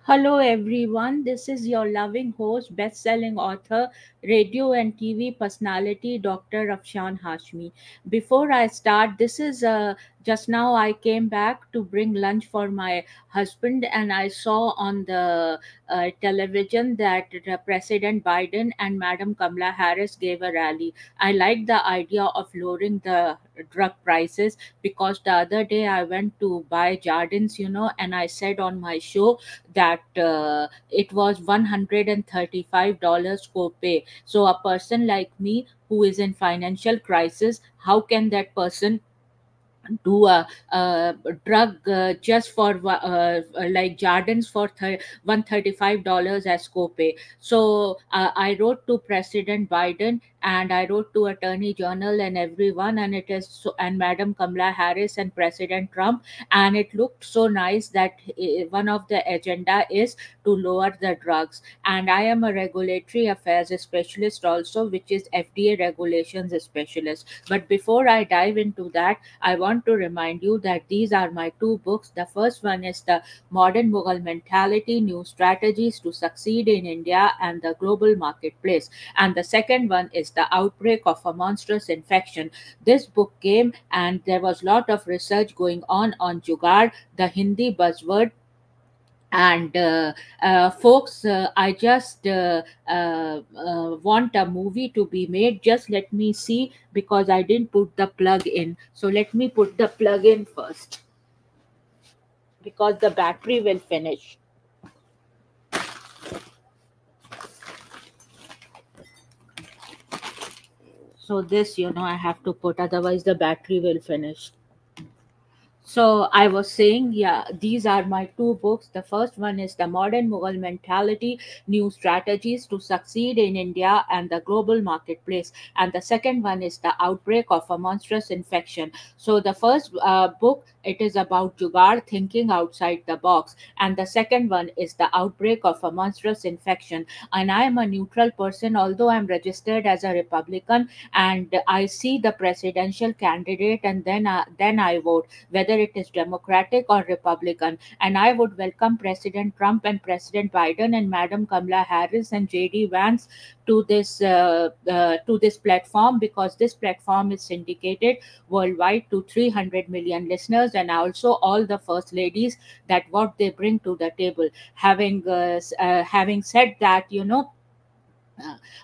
Hello, everyone. This is your loving host, best selling author, radio and TV personality, Dr. Afshan Hashmi. Before I start, this is just now I came back to bring lunch for my husband, and I saw on the television that President Biden and Madam Kamla Harris gave a rally. I like the idea of lowering the drug prices because the other day I went to buy Jardins, and I said on my show that it was $135 copay. So a person like me who is in financial crisis, how can that person do a drug just for like Jardins for $135 as copay. So I wrote to President Biden, and I wrote to Attorney General and everyone, and it is so, and Madam Kamala Harris and President Trump, and it looked so nice that one of the agenda is to lower the drugs. And I am a regulatory affairs specialist also, which is FDA regulations specialist. But before I dive into that, I want to remind you that these are my two books. The first one is The Modern Mughal Mentality, New Strategies to Succeed in India and the Global Marketplace. And the second one is The Outbreak of a Monstrous Infection. This book came and there was a lot of research going on Jugaad, the Hindi buzzword. And folks, I just want a movie to be made. Just let me see, because I didn't put the plug in. So let me put the plug in first, because the battery will finish. So this, I have to put, otherwise the battery will finish. So I was saying, yeah, these are my two books. The first one is The Modern Mughal Mentality, New Strategies to Succeed in India and the Global Marketplace. And the second one is The Outbreak of a Monstrous Infection. So the first book, it is about Jugaad, thinking outside the box. And the second one is The Outbreak of a Monstrous Infection. And I am a neutral person, although I'm registered as a Republican, and I see the presidential candidate, and then I vote whether it is Democratic or Republican. And I would welcome President Trump and President Biden and Madam Kamala Harris and JD Vance to this platform, because this platform is syndicated worldwide to 300 million listeners, and also all the first ladies, that what they bring to the table. Having said that,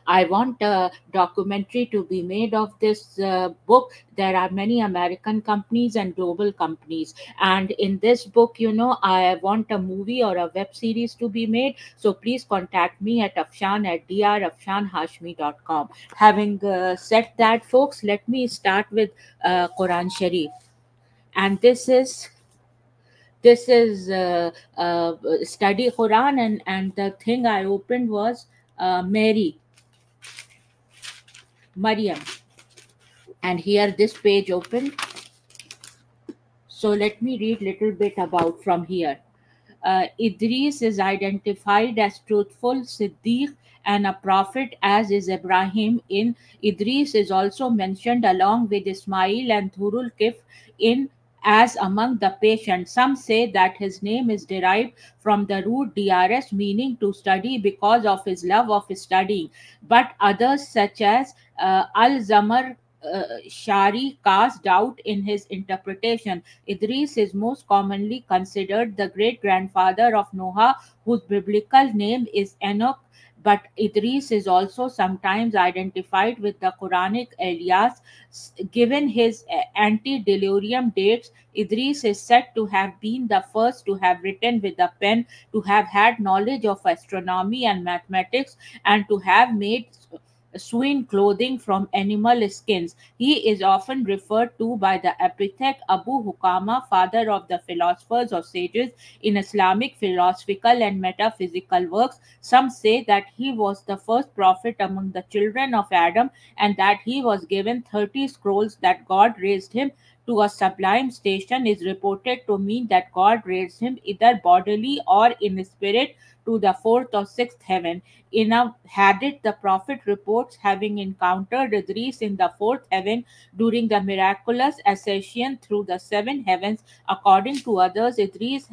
I want a documentary to be made of this book. There are many American companies and global companies. And in this book, I want a movie or a web series to be made. So please contact me at Afshan at drafshanhashmi.com. Having said that, folks, let me start with Quran Sharif. And this is study Quran, and the thing I opened was Maryam, and here this page open. So let me read little bit about from here. Idris is identified as truthful, Siddiq, and a prophet, as is Ibrahim. In Idris is also mentioned along with Ismail and Thurul Kif in as among the patients. Some say that his name is derived from the root drs, meaning to study, because of his love of studying. But others, such as Al-Zamar Shari, cast doubt in his interpretation. Idris is most commonly considered the great grandfather of Noah, whose biblical name is Enoch. But Idris is also sometimes identified with the Quranic Elias. Given his antediluvian dates, Idris is said to have been the first to have written with a pen, to have had knowledge of astronomy and mathematics, and to have made swine clothing from animal skins. He is often referred to by the epithet Abu Hukama, father of the philosophers or sages in Islamic philosophical and metaphysical works. Some say that he was the first prophet among the children of Adam, and that he was given 30 scrolls. That God raised him to a sublime station is reported to mean that God raised him either bodily or in spirit to the fourth or sixth heaven. In a hadith, the Prophet reports having encountered Idris in the fourth heaven during the miraculous ascension through the seven heavens. According to others, Idris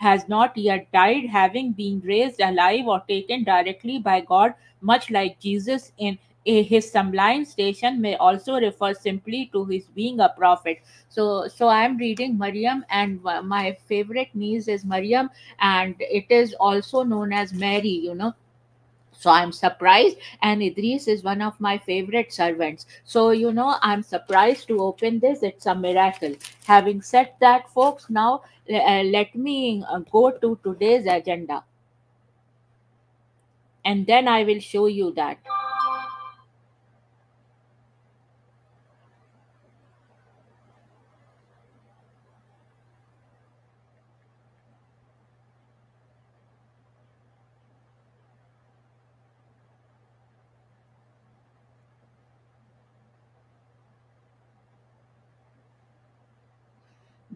has not yet died, having been raised alive or taken directly by God, much like Jesus in his sublime station, may also refer simply to his being a prophet. So I am reading Maryam, and my favorite niece is Maryam, and it is also known as Mary, so I'm surprised, and Idris is one of my favorite servants. So I'm surprised to open this. It's a miracle. Having said that, folks, now let me go to today's agenda, and then I will show you that.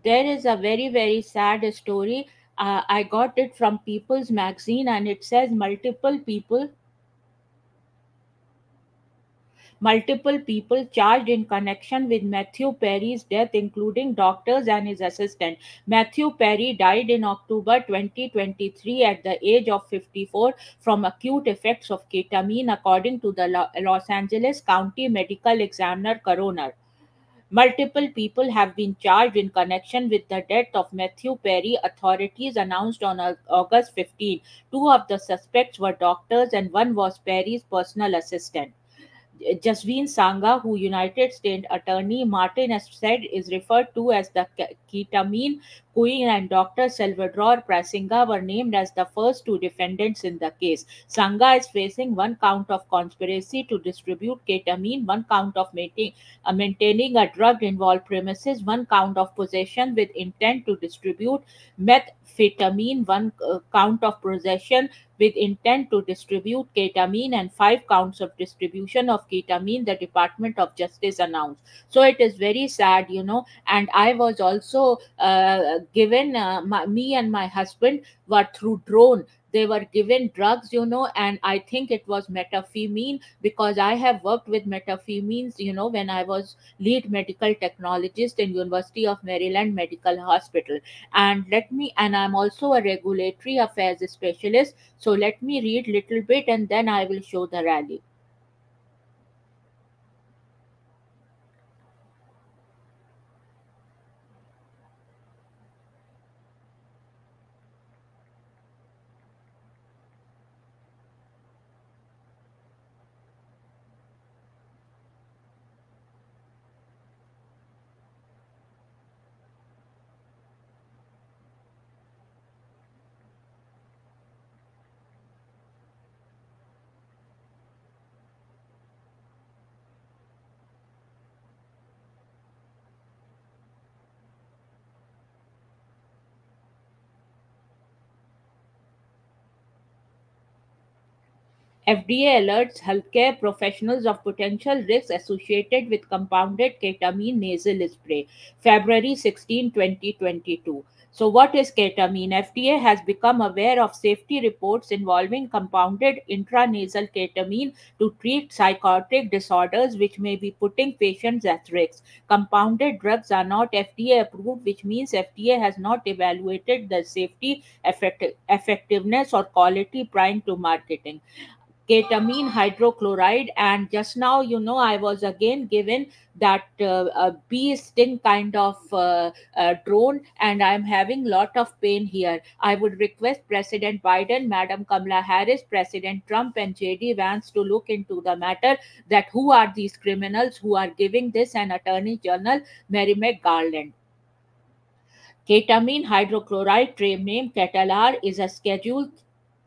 There is a very, very sad story. I got it from People's Magazine, and it says multiple people charged in connection with Matthew Perry's death, including doctors and his assistant. Matthew Perry died in October 2023 at the age of 54 from acute effects of ketamine, according to the Los Angeles County Medical Examiner coroner. Multiple people have been charged in connection with the death of Matthew Perry, authorities announced on August 15. Two of the suspects were doctors, and one was Perry's personal assistant. Jasveen Sangha, who United States Attorney Martin has said is referred to as the ketamine queen, and Dr. Salvador Prasinga were named as the first two defendants in the case. Sangha is facing one count of conspiracy to distribute ketamine, one count of maintaining a drug involved premises, one count of possession with intent to distribute methamphetamine, one count of possession with intent to distribute ketamine, and five counts of distribution of ketamine, the Department of Justice announced. So it is very sad, and I was also given, me and my husband were through drone. They were given drugs, and I think it was methamphetamine, because I have worked with methamphetamines, when I was lead medical technologist in University of Maryland Medical Hospital. And I'm also a regulatory affairs specialist, so let me read little bit, and then I will show the rally. FDA alerts healthcare professionals of potential risks associated with compounded ketamine nasal spray. February 16, 2022. So, what is ketamine? FDA has become aware of safety reports involving compounded intranasal ketamine to treat psychotic disorders, which may be putting patients at risk. Compounded drugs are not FDA approved, which means FDA has not evaluated the safety, effectiveness, or quality prior to marketing. Ketamine hydrochloride, and just now, I was again given that a bee sting kind of drone, and I'm having lot of pain here. I would request President Biden, Madam Kamla Harris, President Trump, and JD Vance to look into the matter, that who are these criminals who are giving this, and Attorney General Merrick Garland. Ketamine hydrochloride, trade name Catalar, is a Schedule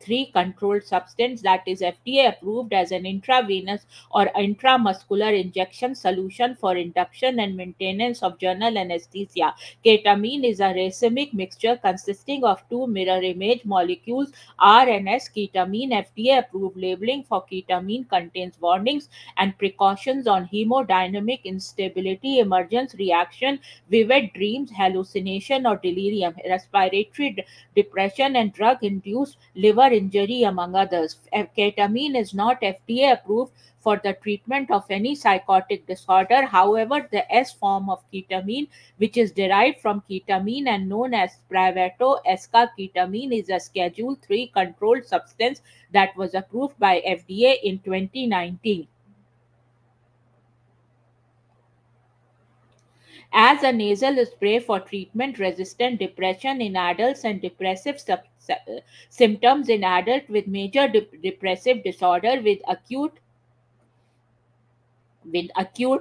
3 controlled substance that is FDA approved as an intravenous or intramuscular injection solution for induction and maintenance of general anesthesia. Ketamine is a racemic mixture consisting of two mirror image molecules, R and S. Ketamine FDA approved labeling for ketamine contains warnings and precautions on hemodynamic instability, emergence reaction, vivid dreams, hallucination or delirium, respiratory depression, and drug induced liver injury, among others. Ketamine is not FDA approved for the treatment of any psychotic disorder. However, the S form of ketamine, which is derived from ketamine and known as Spravato esketamine, is a Schedule 3 controlled substance that was approved by FDA in 2019 as a nasal spray for treatment resistant depression in adults and depressive symptoms in adults with major depressive disorder with acute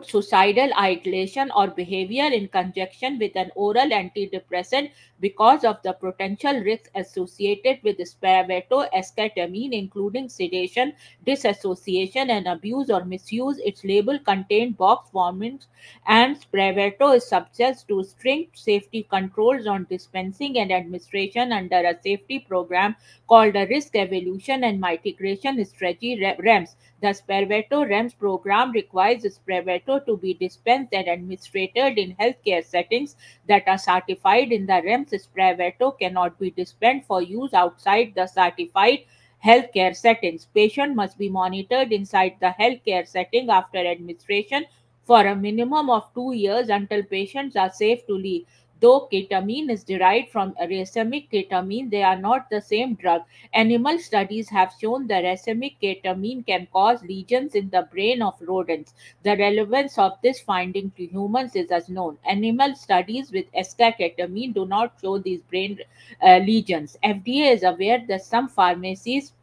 suicidal ideation or behavior in conjunction with an oral antidepressant because of the potential risks associated with Spravato esketamine, including sedation, disassociation, and abuse or misuse. Its label contained box warnings, and Spravato is subject to strict safety controls on dispensing and administration under a safety program called a Risk Evaluation and Mitigation Strategy REMS. The Spravato REMS program requires Spravato to be dispensed and administered in healthcare settings that are certified in the REMS. Spravato cannot be dispensed for use outside the certified healthcare settings. Patient must be monitored inside the healthcare setting after administration for a minimum of 2 years until patients are safe to leave. Though ketamine is derived from racemic ketamine, they are not the same drug. Animal studies have shown the racemic ketamine can cause lesions in the brain of rodents. The relevance of this finding to humans is unknown. Animal studies with esketamine do not show these brain lesions. FDA is aware that some pharmacies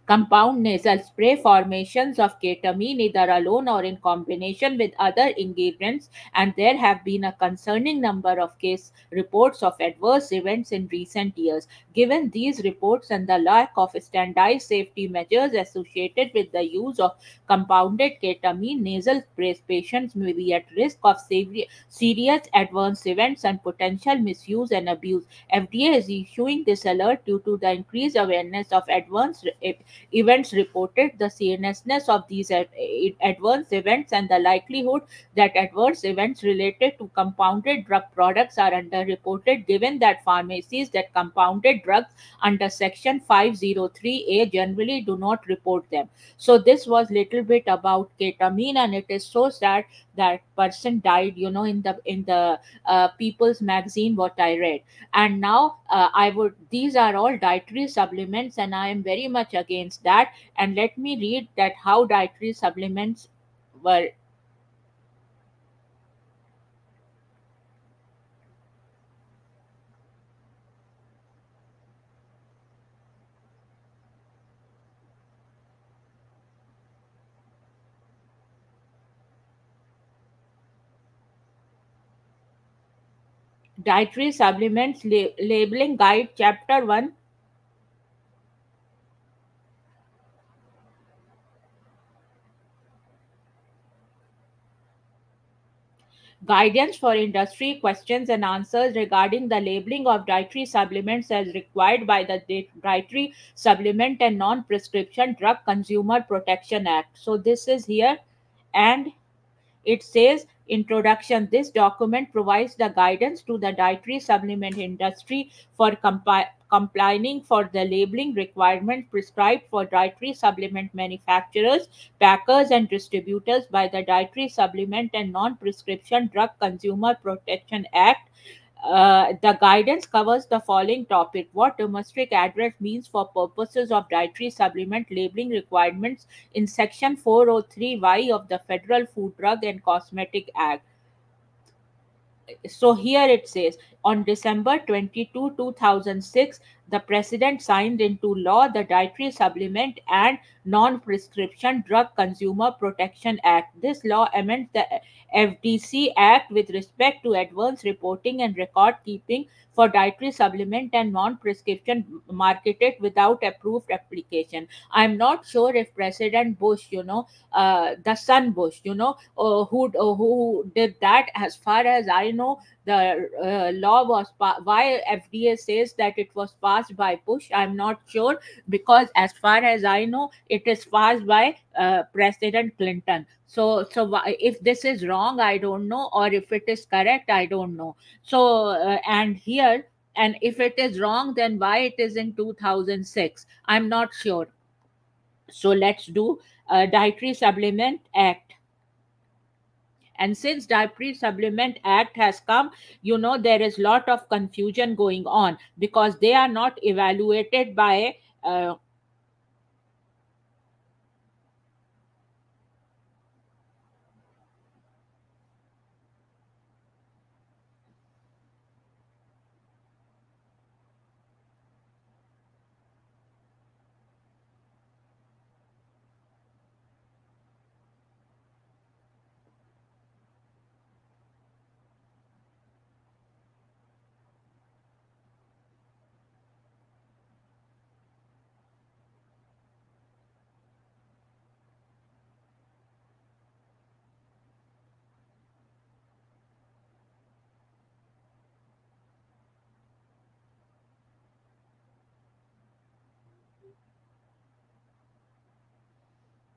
compound nasal spray formations of ketamine either alone or in combination with other ingredients, and there have been a concerning number of case reports of adverse events in recent years. Given these reports and the lack of standardized safety measures associated with the use of compounded ketamine nasal sprays, patients may be at risk of serious adverse events and potential misuse and abuse. FDA is issuing this alert due to the increased awareness of advanced events reported, the seriousness of these adverse events, and the likelihood that adverse events related to compounded drug products are underreported, given that pharmacies that compounded drugs under Section 503A generally do not report them. So this was little bit about ketamine, and it is so sad that person died. In the People's Magazine, what I read. And now I would these are all dietary supplements, and I am very much against that. And let me read that how dietary supplements were. Dietary supplements labeling guide, chapter 1. Guidance for industry, questions and answers regarding the labeling of dietary supplements as required by the Dietary Supplement and Non-Prescription Drug Consumer Protection Act. So this is here, and it says introduction. This document provides the guidance to the dietary supplement industry for complying for the labeling requirement prescribed for dietary supplement manufacturers, packers, and distributors by the Dietary Supplement and Non-Prescription Drug Consumer Protection Act. The guidance covers the following topic: what domestic address means for purposes of dietary supplement labeling requirements in Section 403Y of the Federal Food, Drug, and Cosmetic Act. So here it says, on December 22, 2006, the president signed into law the Dietary Supplement and Non-Prescription Drug Consumer Protection Act. This law amends the FDC Act with respect to advance reporting and record keeping for dietary supplement and non-prescription marketed without approved application. I'm not sure if President Bush, the son Bush, who did that. As far as I know, the law was why FDA says that it was passed by Bush. I'm not sure, because as far as I know, it is passed by President Clinton. So if this is wrong, I don't know, or if it is correct, I don't know. So and here And if it is wrong, then why it is in 2006? I'm not sure. So let's do Dietary Supplement Act. And since Dietary Supplement Act has come, there is lot of confusion going on, because they are not evaluated by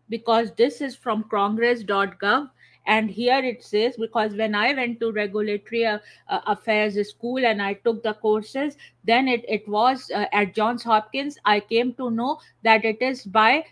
because this is from congress.gov. And here it says, because when I went to regulatory affairs school and I took the courses, then it was at Johns Hopkins, I came to know that it is by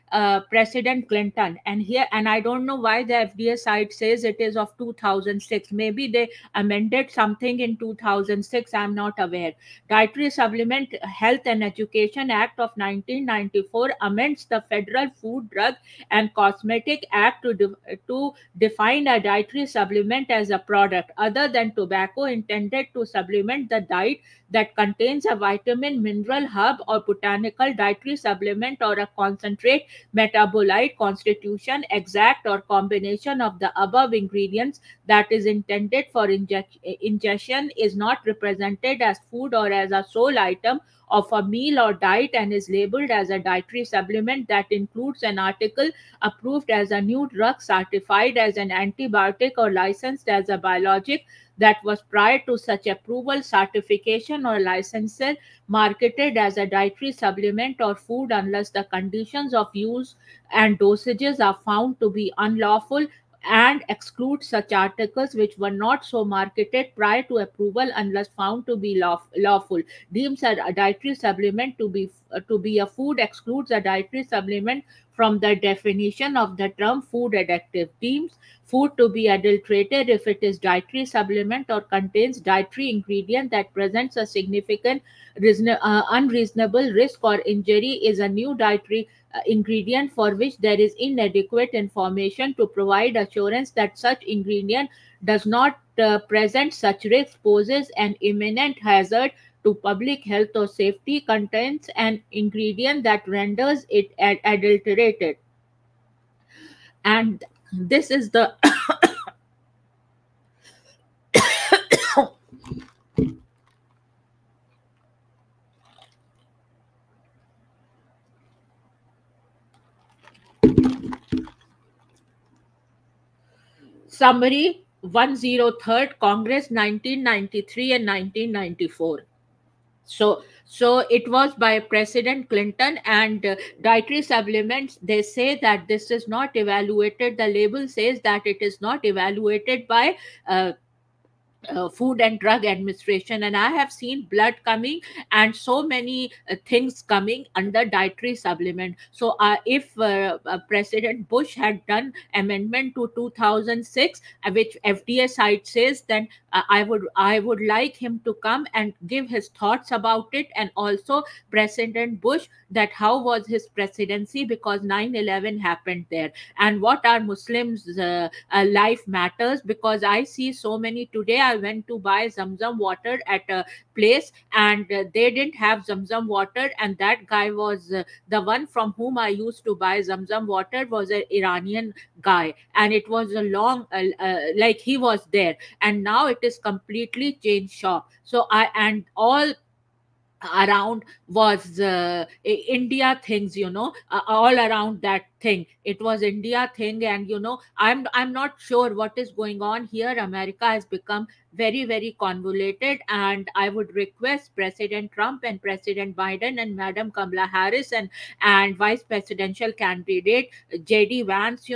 President Clinton. And here, and I don't know why the FDA site says it is of 2006. Maybe they amended something in 2006, I'm not aware. Dietary Supplement Health and Education Act of 1994 amends the Federal Food, Drug and Cosmetic Act to define a dietary supplement as a product other than tobacco intended to supplement the diet that contains a vitamin, mineral, herb, or botanical dietary supplement or a concentrate, metabolite, constitution, exact, or combination of the above ingredients that is intended for ingestion, is not represented as food or as a sole item of a meal or diet, and is labeled as a dietary supplement that includes an article approved as a new drug, certified as an antibiotic, or licensed as a biologic that was prior to such approval, certification, or licensure, marketed as a dietary supplement or food unless the conditions of use and dosages are found to be unlawful, and exclude such articles which were not so marketed prior to approval unless found to be lawful. Deems a dietary supplement to be a food, excludes a dietary supplement from the definition of the term food addictive. Deems food to be adulterated if it is dietary supplement or contains dietary ingredient that presents a significant unreasonable risk or injury, is a new dietary ingredient for which there is inadequate information to provide assurance that such ingredient does not present such risk, poses an imminent hazard to public health or safety, contains an ingredient that renders it adulterated. And this is the summary. 103rd Congress, 1993 and 1994. So it was by President Clinton. And dietary supplements, they say that this is not evaluated, the label says that it is not evaluated by uh, Food and Drug Administration. And I have seen blood coming and so many things coming under dietary supplement. So if President Bush had done amendment to 2006, which FDA site says, then I would like him to come and give his thoughts about it. And also President Bush, that how was his presidency, because 9/11 happened there, and what are Muslims life matters. Because I see so many today. I went to buy Zamzam water at a place, and they didn't have Zamzam water, and that guy was the one from whom I used to buy Zamzam water was an Iranian guy, and it was a long like he was there. And now it is completely changed shop. So I and all around was India things, all around that thing, it was India thing. And I'm not sure what is going on here. America has become very, very convoluted. And I would request President Trump and President Biden and Madam Kamla Harris and Vice Presidential candidate JD Vance,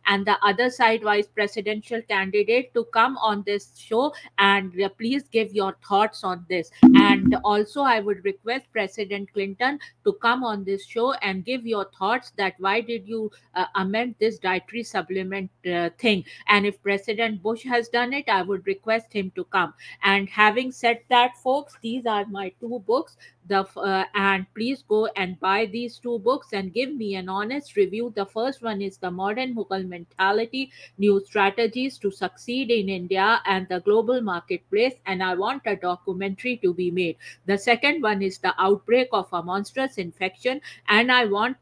and the other side Vice Presidential candidate to come on this show and please give your thoughts on this. And also, I would request President Clinton to come on this show and give your thoughts that why did you amend this dietary supplement thing. And if President Bush has done it, I would request him to come. And having said that, folks, these are my two books. And please go and buy these two books and give me an honest review. The first one is The Modern Mughal Mentality: New Strategies to Succeed in India and the Global Marketplace, and I want a documentary to be made. The second one is The Outbreak of a Monstrous Infection, and I want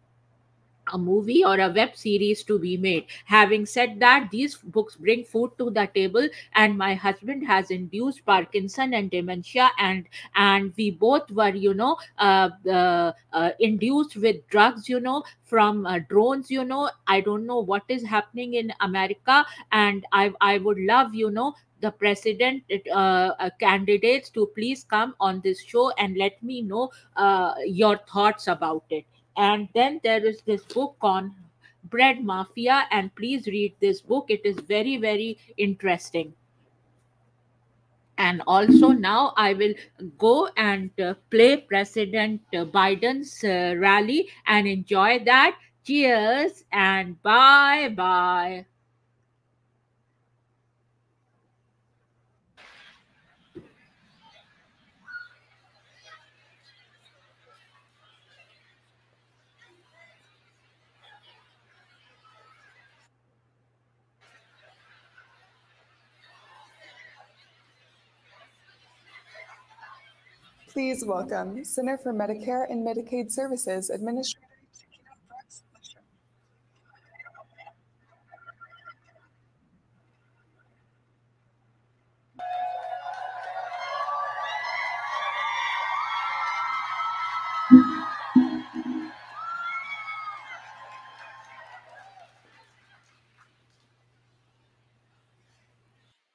a movie or a web series to be made. Having said that, these books bring food to the table, and my husband has induced Parkinson and dementia, and we both were, induced with drugs, from drones. I don't know what is happening in America, and I would love, the president candidates to please come on this show and let me know your thoughts about it. And then there is this book on bread mafia, and please read this book. It is very, very interesting. And also, now I will go and play President Biden's rally and enjoy that. Cheers and bye bye. Please welcome Center for Medicare and Medicaid Services Administrator.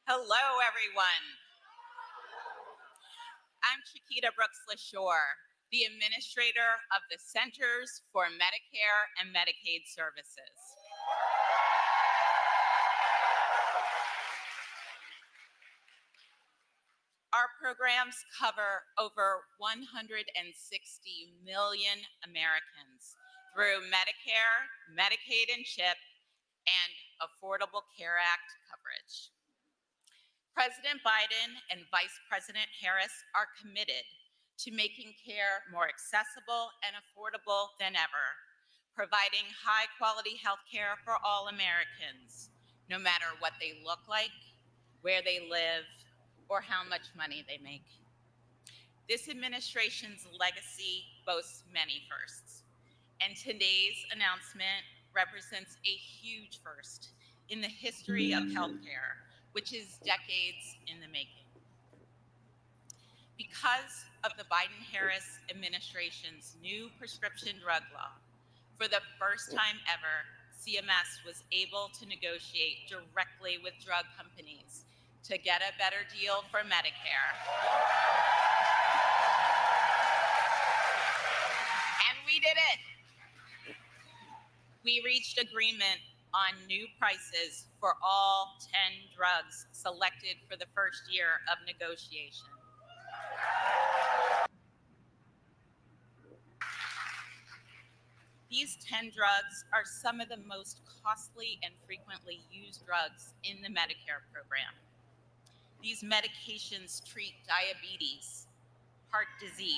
Hello, everyone. I'm Chiquita Brooks LaShore, the administrator of the Centers for Medicare and Medicaid Services. Our programs cover over 160 million Americans through Medicare, Medicaid and CHIP, and Affordable Care Act coverage. President Biden and Vice President Harris are committed to making care more accessible and affordable than ever, providing high-quality health care for all Americans, no matter what they look like, where they live, or how much money they make. This administration's legacy boasts many firsts, and today's announcement represents a huge first in the history of healthcare, which is decades in the making. Because of the Biden-Harris administration's new prescription drug law, for the first time ever, CMS was able to negotiate directly with drug companies to get a better deal for Medicare. And we did it. We reached agreement on new prices for all 10 drugs selected for the first year of negotiation. These 10 drugs are some of the most costly and frequently used drugs in the Medicare program. These medications treat diabetes, heart disease,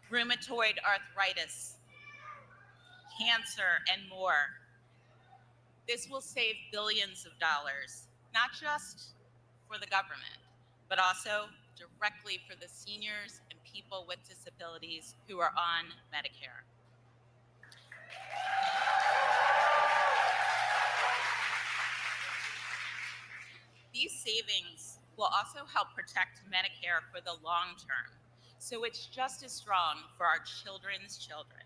rheumatoid arthritis, cancer, and more. This will save billions of dollars, not just for the government, but also directly for the seniors and people with disabilities who are on Medicare. These savings will also help protect Medicare for the long term, so it's just as strong for our children's children.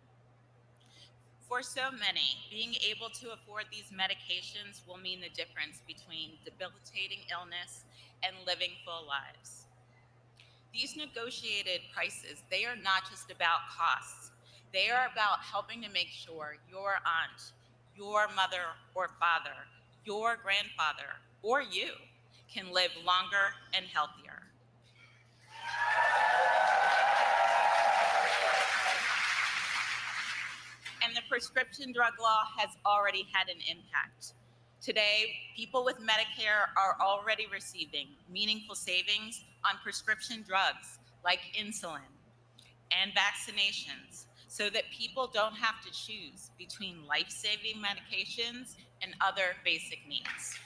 For so many, being able to afford these medications will mean the difference between debilitating illness and living full lives. These negotiated prices, they are not just about costs. They are about helping to make sure your aunt, your mother or father, your grandfather, or you can live longer and healthier. And the prescription drug law has already had an impact. Today, people with Medicare are already receiving meaningful savings on prescription drugs like insulin and vaccinations, so that people don't have to choose between life-saving medications and other basic needs.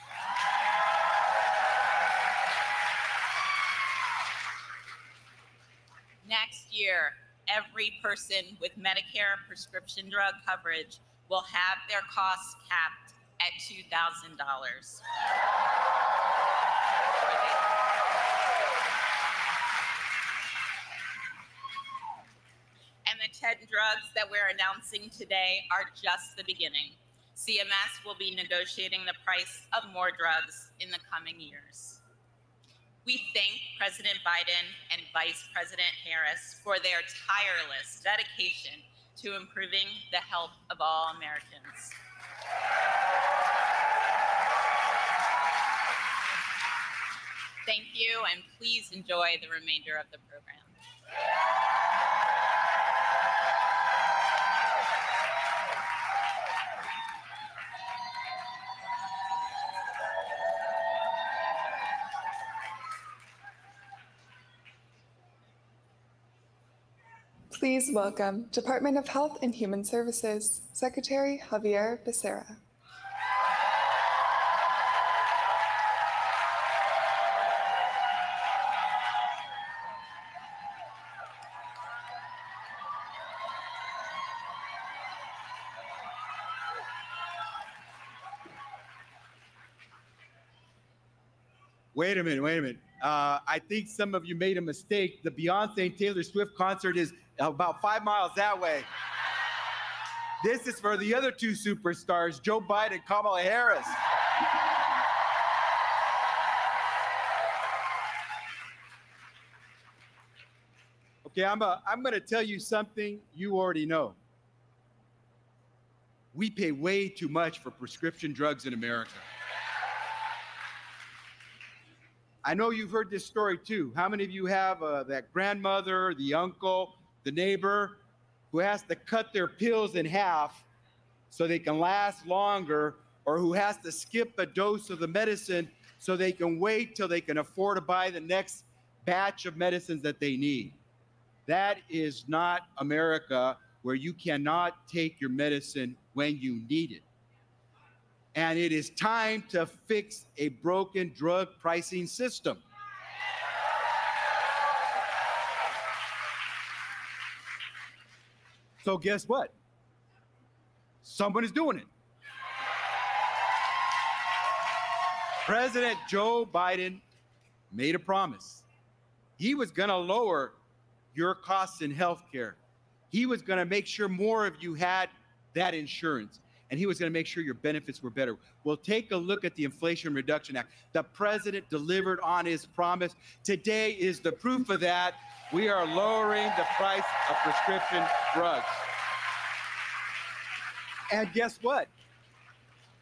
Next year, every person with Medicare prescription drug coverage will have their costs capped at $2,000. And the 10 drugs that we're announcing today are just the beginning. CMS will be negotiating the price of more drugs in the coming years. We thank President Biden and Vice President Harris for their tireless dedication to improving the health of all Americans. Thank you, and please enjoy the remainder of the program. Please welcome Department of Health and Human Services, Secretary Javier Becerra. Wait a minute. I think some of you made a mistake. The Beyonce and Taylor Swift concert is about 5 miles that way. This is for the other two superstars, Joe Biden and Kamala Harris. Okay, I'm going to tell you something you already know. We pay way too much for prescription drugs in America. I know you've heard this story too. How many of you have that grandmother, the uncle, the neighbor who has to cut their pills in half so they can last longer, or who has to skip a dose of the medicine so they can wait till they can afford to buy the next batch of medicines that they need? That is not America, where you cannot take your medicine when you need it. And it is time to fix a broken drug pricing system. So guess what? Someone is doing it. President Joe Biden made a promise. He was going to lower your costs in healthcare. He was going to make sure more of you had that insurance. And he was going to make sure your benefits were better. Well, take a look at the Inflation Reduction Act. The president delivered on his promise. Today is the proof of that. We are lowering the price of prescription drugs. And guess what?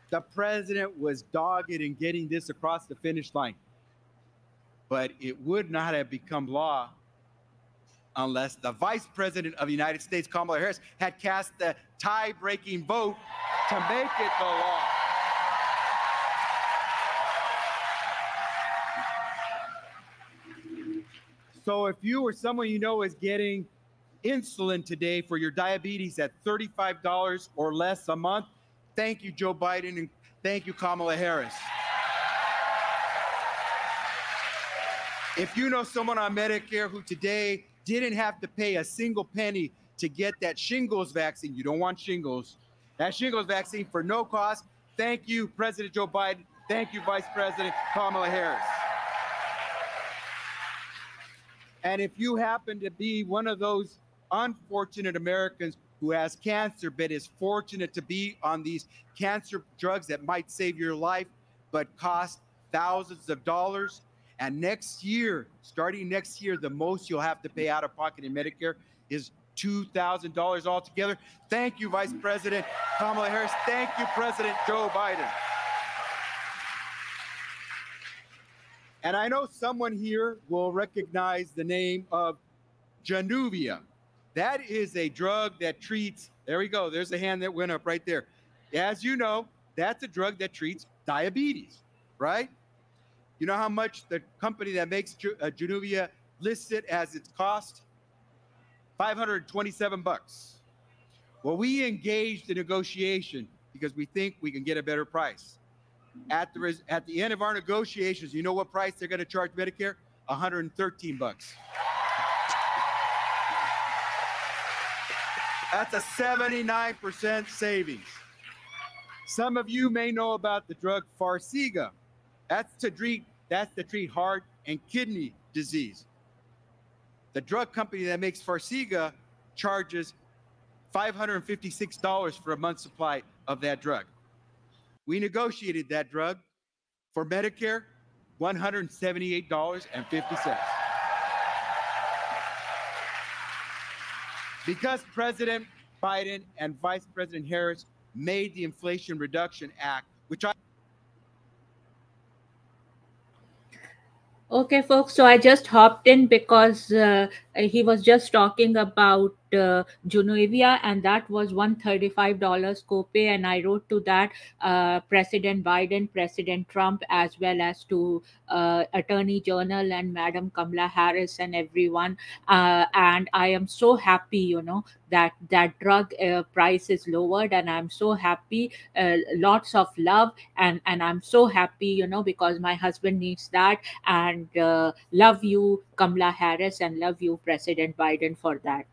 The president was dogged in getting this across the finish line. But it would not have become law unless the Vice President of the United States, Kamala Harris, had cast the tie-breaking vote to make it the law. So if you or someone you know is getting insulin today for your diabetes at $35 or less a month, thank you, Joe Biden, and thank you, Kamala Harris. If you know someone on Medicare who today didn't have to pay a single penny to get that shingles vaccine, you don't want shingles, that shingles vaccine for no cost, thank you, President Joe Biden. Thank you, Vice President Kamala Harris. And if you happen to be one of those unfortunate Americans who has cancer but is fortunate to be on these cancer drugs that might save your life but cost thousands of dollars. And next year, starting next year, the most you'll have to pay out of pocket in Medicare is $2,000 altogether. Thank you, Vice President Kamala Harris. Thank you, President Joe Biden. And I know someone here will recognize the name of Januvia. That is a drug that treats, there we go, there's a hand that went up right there. As you know, that's a drug that treats diabetes, right? You know how much the company that makes Januvia lists it as its cost? $527. Well, we engaged in negotiation because we think we can get a better price. At the end of our negotiations, you know what price they're going to charge Medicare? $113. That's a 79% savings. Some of you may know about the drug Farxiga. That's to treat heart and kidney disease. The drug company that makes Farxiga charges $556 for a month's supply of that drug. We negotiated that drug for Medicare, $178.50. Because President Biden and Vice President Harris made the Inflation Reduction Act, which I... Okay, folks, so I just hopped in because he was just talking about Junevia, and that was $135 copay. And I wrote to that President Biden, President Trump, as well as to Attorney General and Madam Kamla Harris and everyone. And I am so happy, that that drug price is lowered, and I'm so happy. Lots of love, and I'm so happy, because my husband needs that. And love you, Kamala Harris, and love you, President Biden, for that.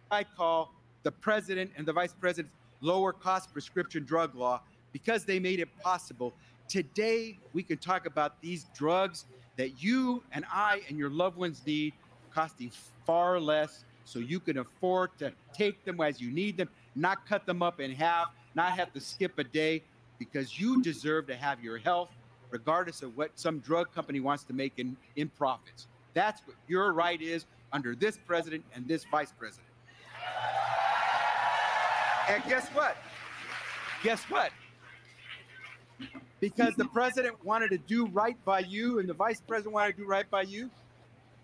I call the president and the vice president's lower cost prescription drug law, because they made it possible. Today, we can talk about these drugs that you and I and your loved ones need, costing far less, so you can afford to take them as you need them, not cut them up in half, not have to skip a day, because you deserve to have your health, regardless of what some drug company wants to make in profits. That's what your right is under this president and this vice president. And guess what? Guess what? Because the president wanted to do right by you and the vice president wanted to do right by you,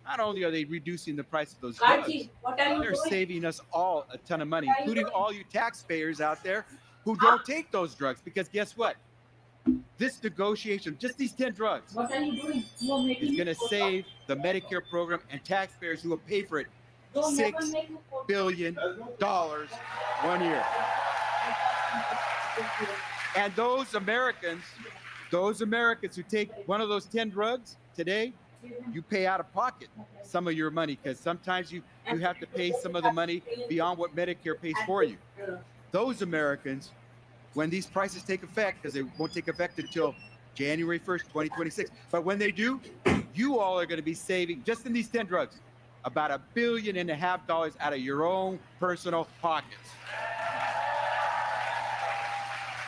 not only are they reducing the price of those drugs, they're saving us all a ton of money, including all you taxpayers out there who don't take those drugs. Because guess what? This negotiation, just these 10 drugs, is going to save the Medicare program and taxpayers who will pay for it $6 billion 1 year. And those Americans who take one of those 10 drugs today, you pay out of pocket some of your money, because sometimes you have to pay some of the money beyond what Medicare pays for you. Those Americans, when these prices take effect, because they won't take effect until January 1st, 2026, but when they do, you all are going to be saving, just in these 10 drugs, about $1.5 billion out of your own personal pockets.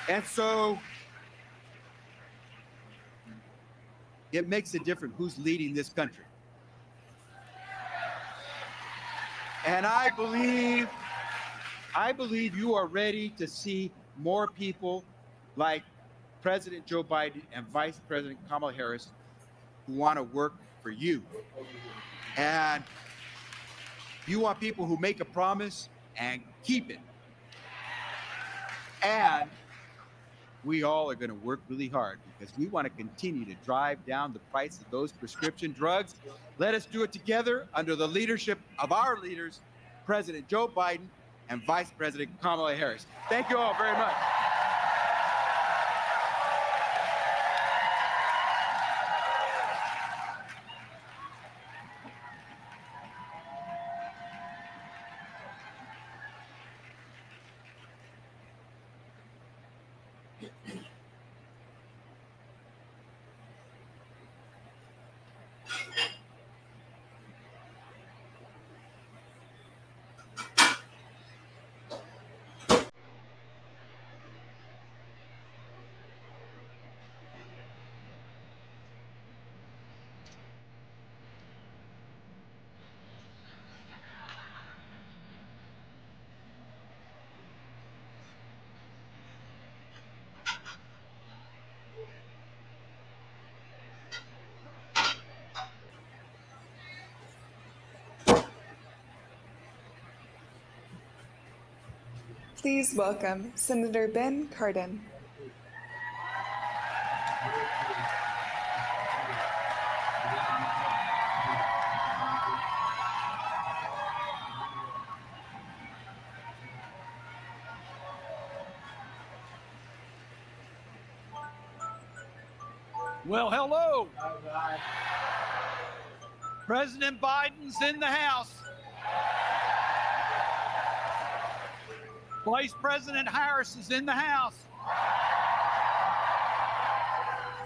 And so it makes a difference who's leading this country. And I believe you are ready to see more people like President Joe Biden and Vice President Kamala Harris who want to work for you. And you want people who make a promise and keep it. And we all are going to work really hard, because we want to continue to drive down the price of those prescription drugs. Let us do it together under the leadership of our leaders, President Joe Biden and Vice President Kamala Harris. Thank you all very much. Please welcome Senator Ben Cardin. Well, hello. President Biden's in the House. Vice President Harris is in the House.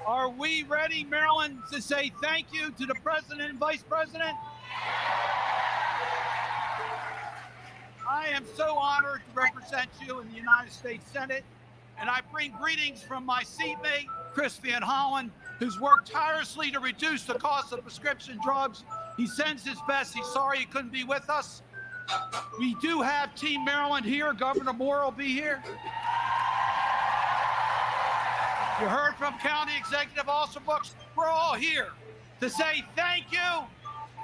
Are we ready, Maryland, to say thank you to the President and Vice President? I am so honored to represent you in the United States Senate, and I bring greetings from my seatmate, Chris Van Hollen, who's worked tirelessly to reduce the cost of prescription drugs. He sends his best. He's sorry he couldn't be with us. We do have Team Maryland here. Governor Moore will be here. You heard from County Executive Alsobrooks. We're all here to say thank you.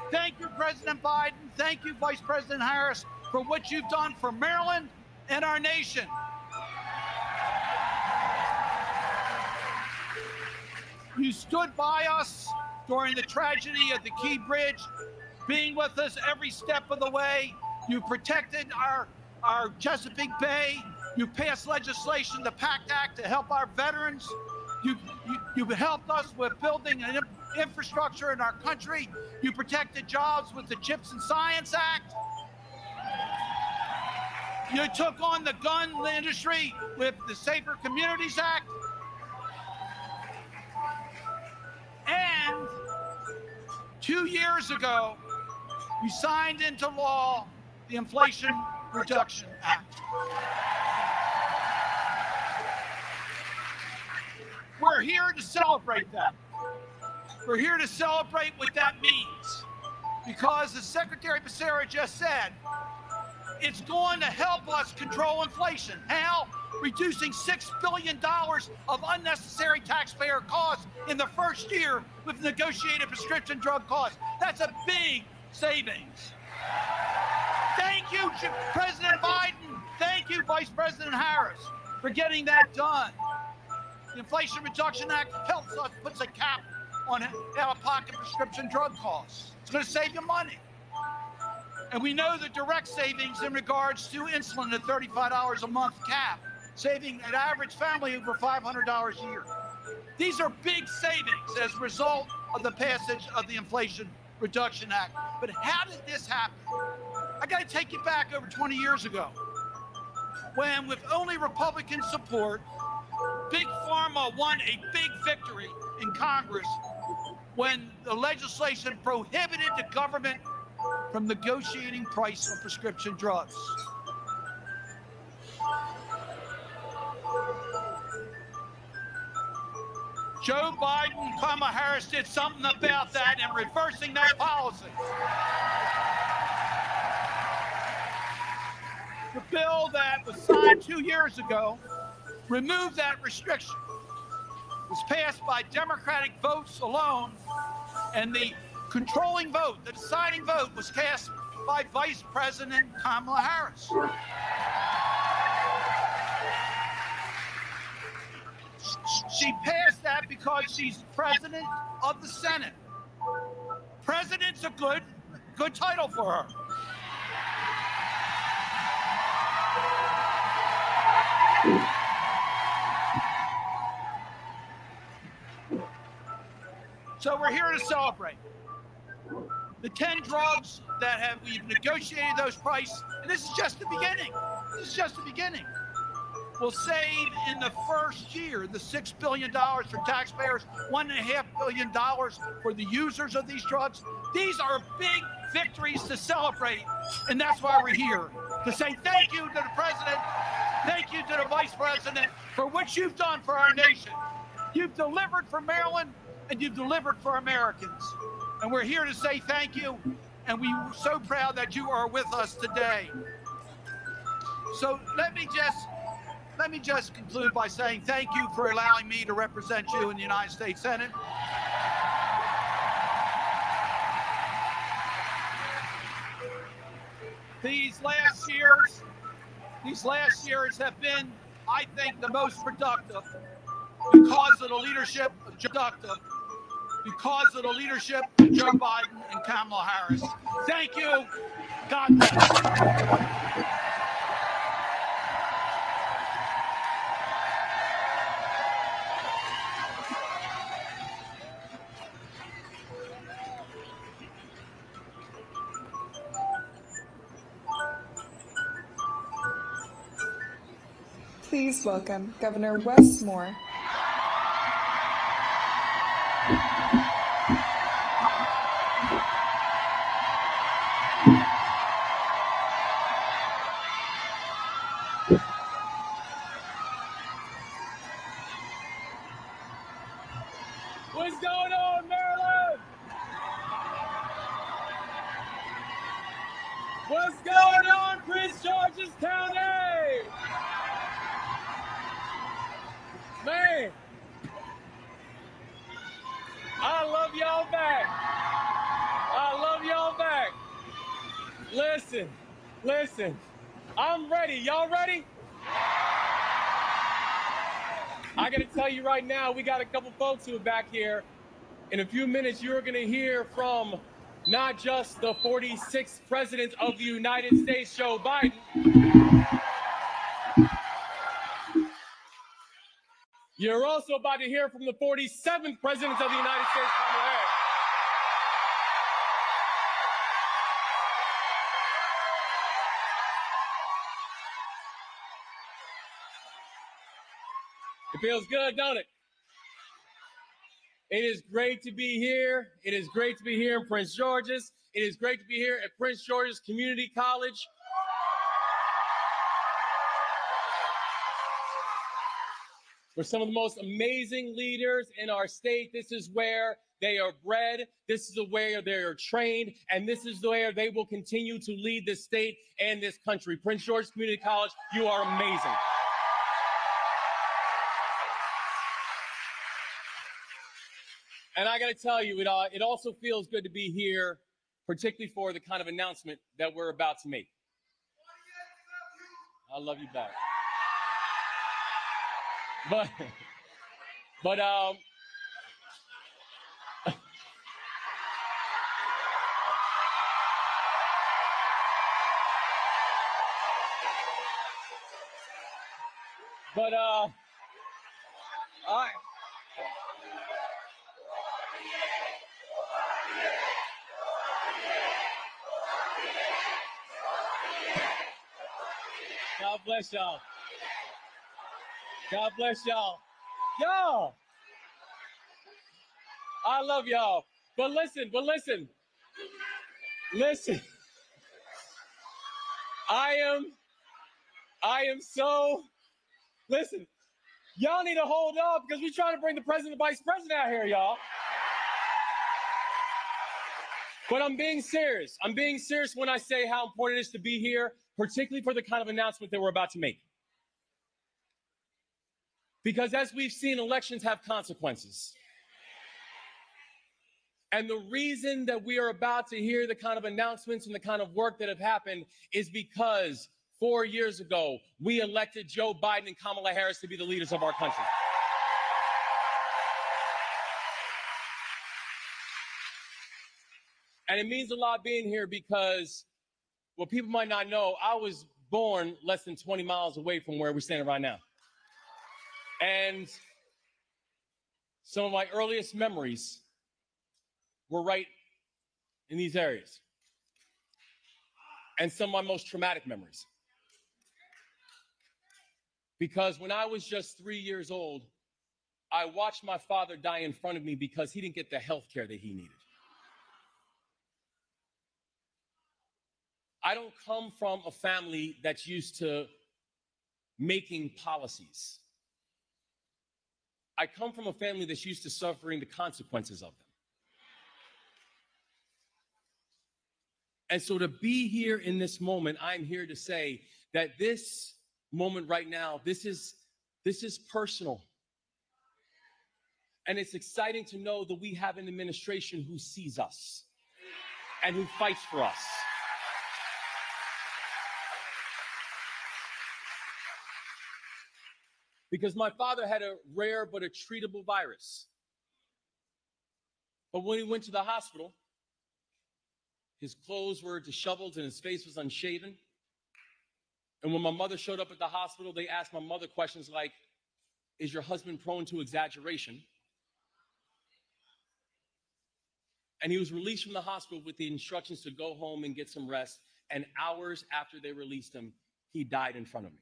Thank you, President Biden. Thank you, Vice President Harris, for what you've done for Maryland and our nation. You stood by us during the tragedy of the Key Bridge, being with us every step of the way. You protected our Chesapeake Bay. You passed legislation, the PACT Act, to help our veterans. You've helped us with building an infrastructure in our country. You protected jobs with the CHIPS and Science Act. You took on the gun industry with the Safer Communities Act. And 2 years ago, we signed into law the Inflation Reduction Act. We're here to celebrate that. We're here to celebrate what that means. Because as Secretary Becerra just said, it's going to help us control inflation. How? Reducing $6 billion of unnecessary taxpayer costs in the first year with negotiated prescription drug costs. That's a big savings. Thank you, President Biden. Thank you, Vice President Harris, for getting that done. The Inflation Reduction Act helps us, puts a cap on out-of-pocket prescription drug costs. It's going to save you money. And we know the direct savings in regards to insulin at $35 a month cap, saving an average family over $500 a year. These are big savings as a result of the passage of the Inflation Reduction Act. But how did this happen? I got to take you back over 20 years ago, when with only Republican support, Big Pharma won a big victory in Congress when the legislation prohibited the government from negotiating price of prescription drugs. Joe Biden and Kamla Harris did something about that in reversing that policy. The bill that was signed 2 years ago removed that restriction. It was passed by Democratic votes alone, and the controlling vote, the deciding vote, was cast by Vice President Kamla Harris. She passed that because she's president of the Senate. President's a good title for her. So we're here to celebrate the 10 drugs that we've negotiated those prices, and this is just the beginning. This is just the beginning. will save in the first year the $6 billion for taxpayers, $1.5 billion for the users of these drugs. These are big victories to celebrate, and that's why we're here, to say thank you to the president, thank you to the vice president for what you've done for our nation. You've delivered for Maryland, and you've delivered for Americans. And we're here to say thank you, and we're so proud that you are with us today. So let me just conclude by saying thank you for allowing me to represent you in the United States Senate. These last years have been, I think, the most productive because of the leadership of Joe Biden and Kamala Harris. Thank you. God bless. Please welcome Governor Wes Moore. What's going on, Maryland? What's going on, Prince George's County? Man, I love y'all back. I love y'all back. Listen, I'm ready. Y'all ready? I gotta tell you right now, we got a couple folks who are back here. In a few minutes, you're gonna hear from not just the 46th President of the United States, Joe Biden, you're also about to hear from the 47th President of the United States, Kamala Harris. It feels good, don't it? It is great to be here. It is great to be here in Prince George's. It is great to be here at Prince George's Community College. For some of the most amazing leaders in our state. This is where they are bred. This is where they are trained. And this is where they will continue to lead this state and this country. Prince George's Community College, you are amazing. And I got to tell you, it also feels good to be here, particularly for the kind of announcement that we're about to make. I love you back. But God bless y'all. God bless y'all. Y'all, I love y'all. But listen. I am so, listen, y'all need to hold up because we're trying to bring the president and vice president out here, y'all. But I'm being serious. I'm being serious when I say how important it is to be here, particularly for the kind of announcement that we're about to make. Because as we've seen, elections have consequences. And the reason that we are about to hear the kind of announcements and the kind of work that have happened is because 4 years ago, we elected Joe Biden and Kamala Harris to be the leaders of our country. And it means a lot being here because, well, people might not know, I was born less than 20 miles away from where we're standing right now. And some of my earliest memories were right in these areas. And some of my most traumatic memories. Because when I was just 3 years old, I watched my father die in front of me because he didn't get the health care that he needed. I don't come from a family that's used to making policies. I come from a family that's used to suffering the consequences of them. And so to be here in this moment, I'm here to say that this moment right now, this is personal. And it's exciting to know that we have an administration who sees us and who fights for us. Because my father had a rare but a treatable virus. But when he went to the hospital, his clothes were disheveled and his face was unshaven. And when my mother showed up at the hospital, they asked my mother questions like, is your husband prone to exaggeration? And he was released from the hospital with the instructions to go home and get some rest. And hours after they released him, he died in front of me.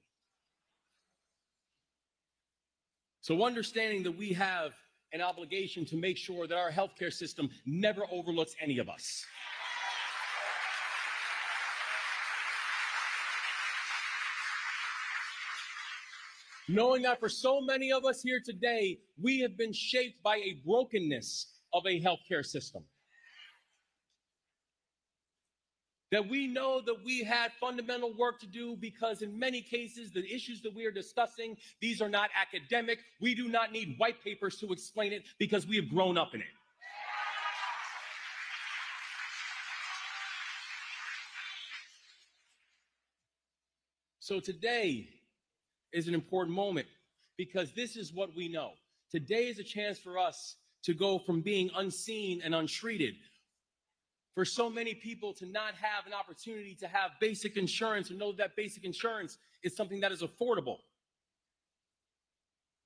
So understanding that we have an obligation to make sure that our healthcare system never overlooks any of us. Knowing that for so many of us here today, we have been shaped by a brokenness of a healthcare system. That we know that we had fundamental work to do because in many cases, the issues that we are discussing, these are not academic. We do not need white papers to explain it because we have grown up in it. So today is an important moment because this is what we know. Today is a chance for us to go from being unseen and untreated, for so many people to not have an opportunity to have basic insurance and know that basic insurance is something that is affordable.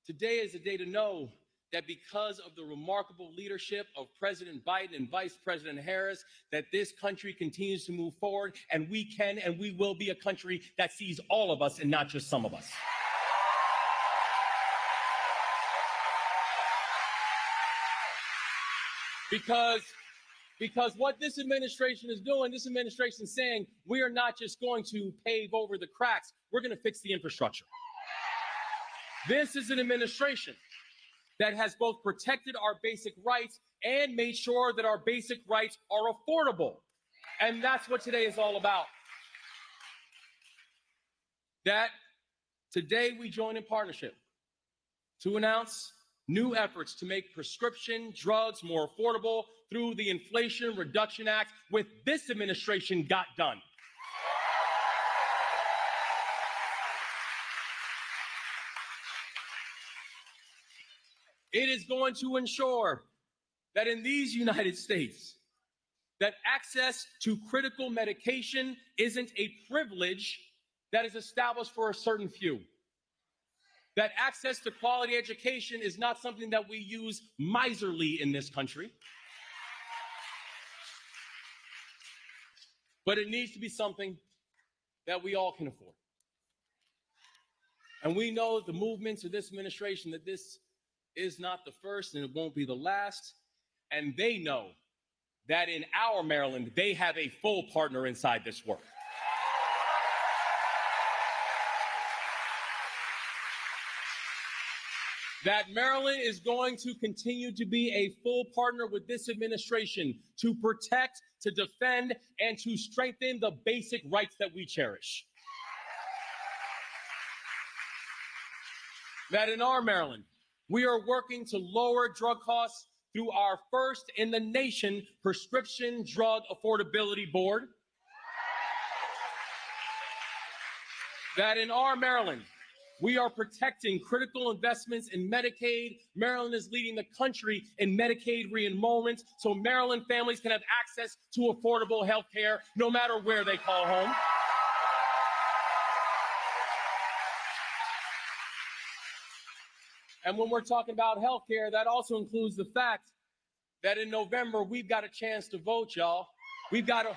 Today is a day to know that because of the remarkable leadership of President Biden and Vice President Harris, that this country continues to move forward, and we can and we will be a country that sees all of us and not just some of us. Because what this administration is doing, this administration is saying, we are not just going to pave over the cracks, we're going to fix the infrastructure. This is an administration that has both protected our basic rights and made sure that our basic rights are affordable. And that's what today is all about. That today we join in partnership to announce new efforts to make prescription drugs more affordable through the Inflation Reduction Act, with this administration got done. It is going to ensure that in these United States, that access to critical medication isn't a privilege that is established for a certain few. That access to quality education is not something that we use miserly in this country, but it needs to be something that we all can afford. And we know the movements of this administration that this is not the first and it won't be the last. And they know that in our Maryland, they have a full partner inside this work. That Maryland is going to continue to be a full partner with this administration to protect, to defend, and to strengthen the basic rights that we cherish. That in our Maryland, we are working to lower drug costs through our first in the nation Prescription Drug Affordability Board. That in our Maryland, we are protecting critical investments in Medicaid. Maryland is leading the country in Medicaid re-enrollment, so Maryland families can have access to affordable health care no matter where they call home. And when we're talking about health care, that also includes the fact that in November, we've got a chance to vote, y'all. We've got a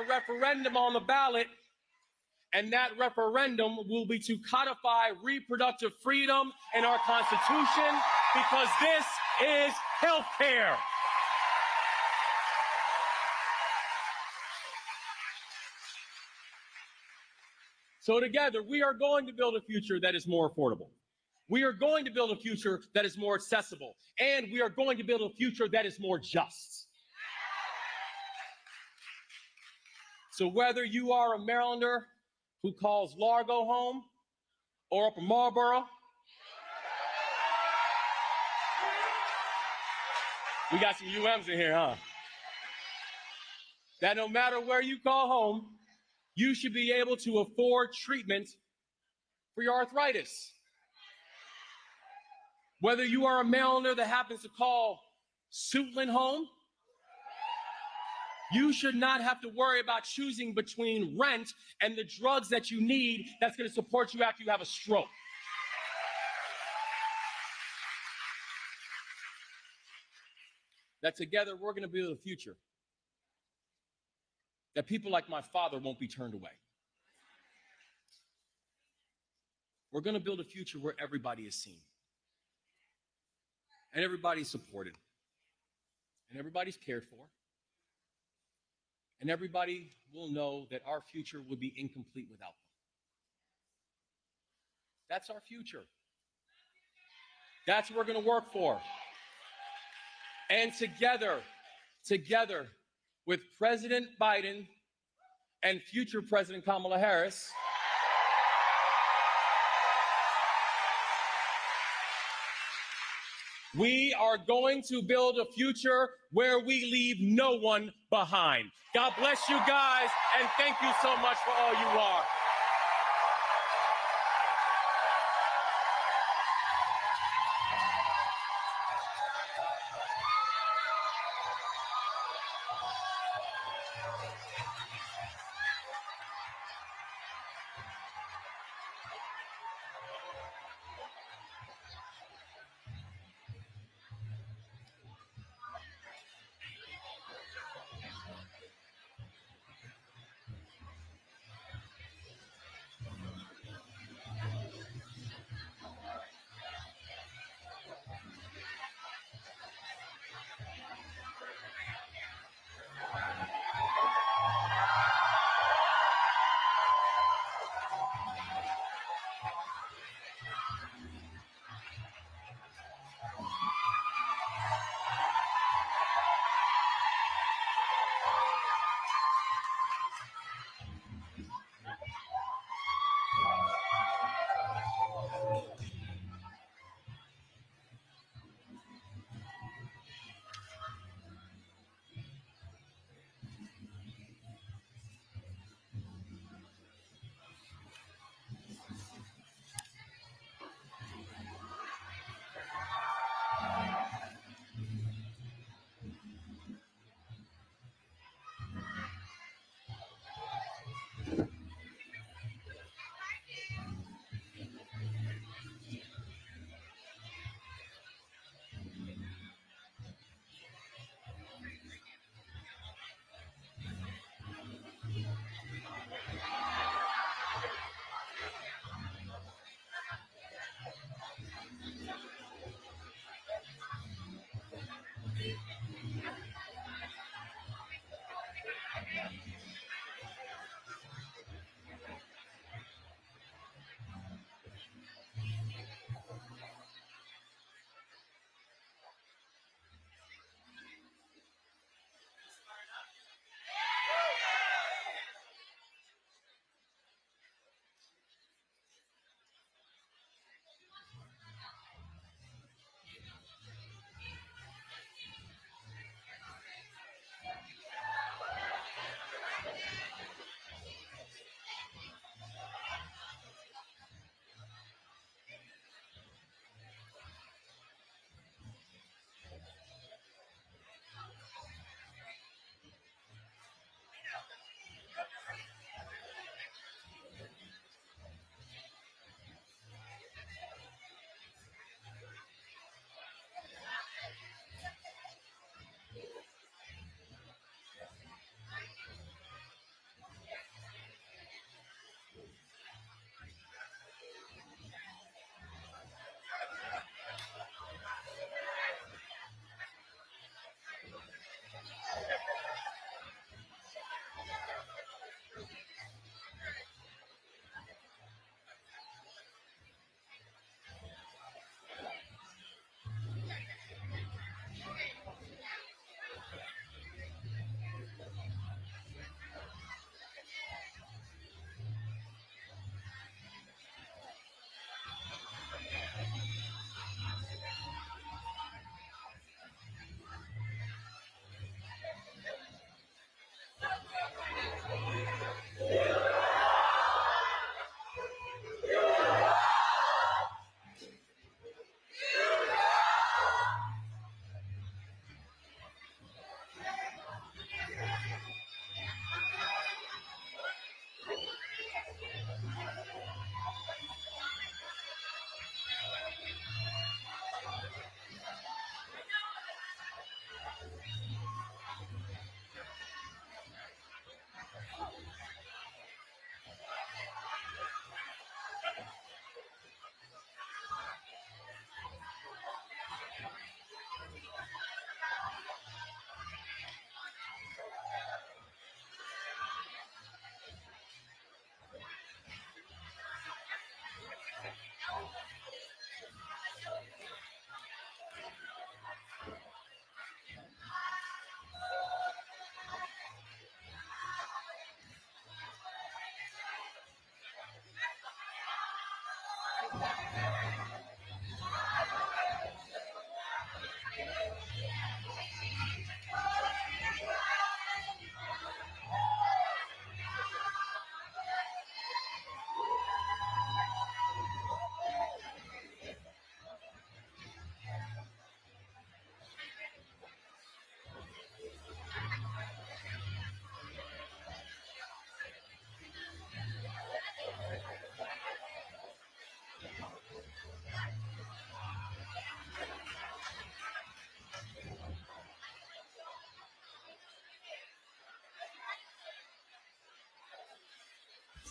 referendum on the ballot And that referendum will be to codify reproductive freedom in our Constitution, because this is healthcare. So together, we are going to build a future that is more affordable. We are going to build a future that is more accessible. And we are going to build a future that is more just. So whether you are a Marylander who calls Largo home or Upper Marlboro, we got some UMs in here, huh? That no matter where you call home, you should be able to afford treatment for your arthritis. Whether you are a Marylander that happens to call Suitland home, you should not have to worry about choosing between rent and the drugs that you need that's going to support you after you have a stroke. That together we're going to build a future that people like my father won't be turned away. We're going to build a future where everybody is seen, and everybody's supported, and everybody's cared for, and everybody will know that our future will be incomplete without them. That's our future. That's what we're going to work for. And together with President Biden and future President Kamla Harris, we are going to build a future where we leave no one behind. God bless you guys, and thank you so much for all you are.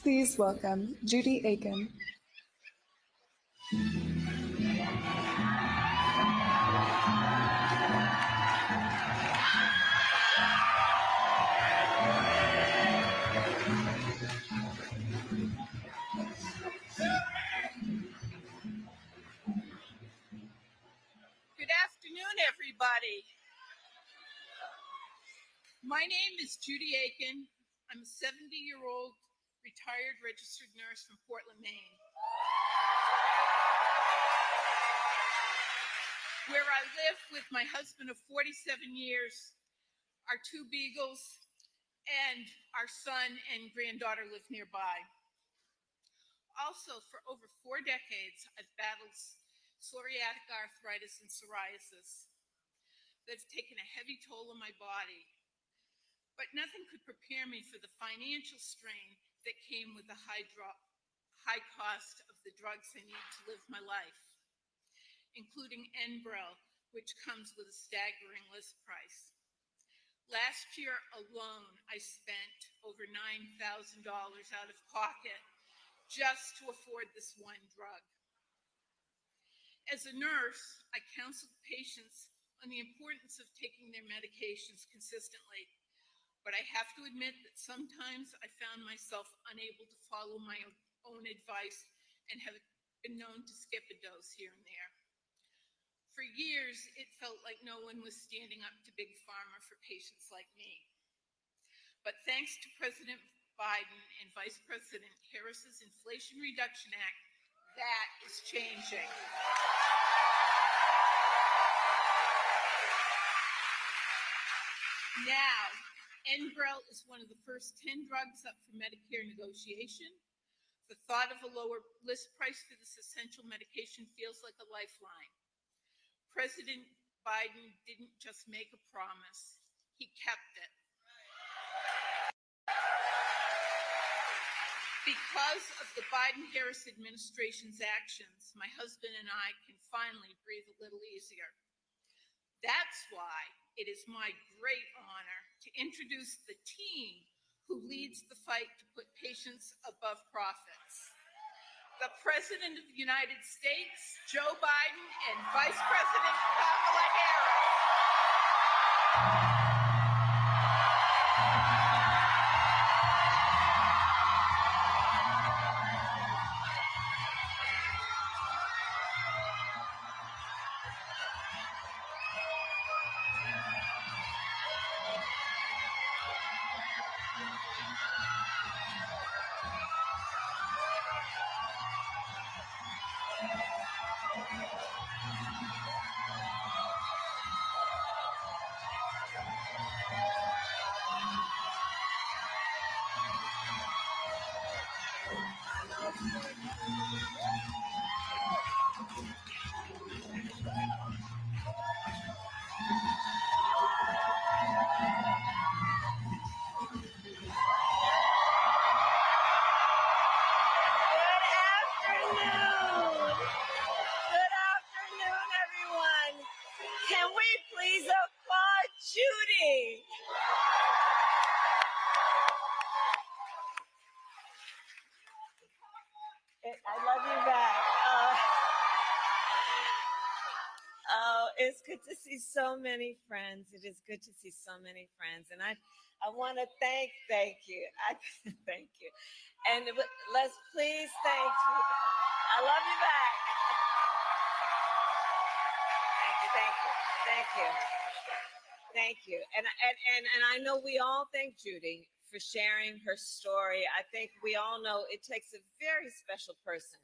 Please welcome Judy Aiken. Good afternoon, everybody. My name is Judy Aiken. I'm a 70-year-old retired registered nurse from Portland, Maine, where I live with my husband of 47 years, our 2 beagles, and our son and granddaughter live nearby. Also, for over 4 decades, I've battled psoriatic arthritis and psoriasis that's taken a heavy toll on my body. But nothing could prepare me for the financial strain that came with the high cost of the drugs I need to live my life, including Enbrel, which comes with a staggering list price. Last year alone, I spent over $9,000 out of pocket just to afford this one drug. As a nurse, I counseled patients on the importance of taking their medications consistently, but I have to admit that sometimes I found myself unable to follow my own advice and have been known to skip a dose here and there. For years, it felt like no one was standing up to Big Pharma for patients like me. But thanks to President Biden and Vice President Harris's Inflation Reduction Act, that is changing. Now, Enbrel is one of the first 10 drugs up for Medicare negotiation. The thought of a lower list price for this essential medication feels like a lifeline. President Biden didn't just make a promise, he kept it. Because of the Biden-Harris administration's actions, my husband and I can finally breathe a little easier. That's why it is my great honor to introduce the team who leads the fight to put patients above profits. The President of the United States, Joe Biden, and Vice President Kamla Harris. It's good to see so many friends. It is good to see so many friends. And I want to thank you. Thank you. And let's please thank you. I love you back. Thank you. And I know we all thank Judy for sharing her story. I think we all know it takes a very special person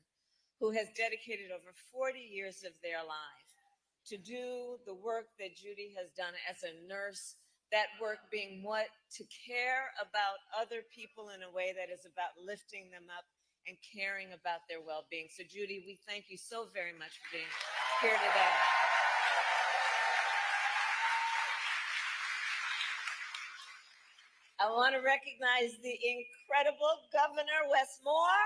who has dedicated over 40 years of their life to do the work that Judy has done as a nurse, that work being what? To care about other people in a way that is about lifting them up and caring about their well-being. So Judy, we thank you so very much for being here today. I want to recognize the incredible Governor Wes Moore.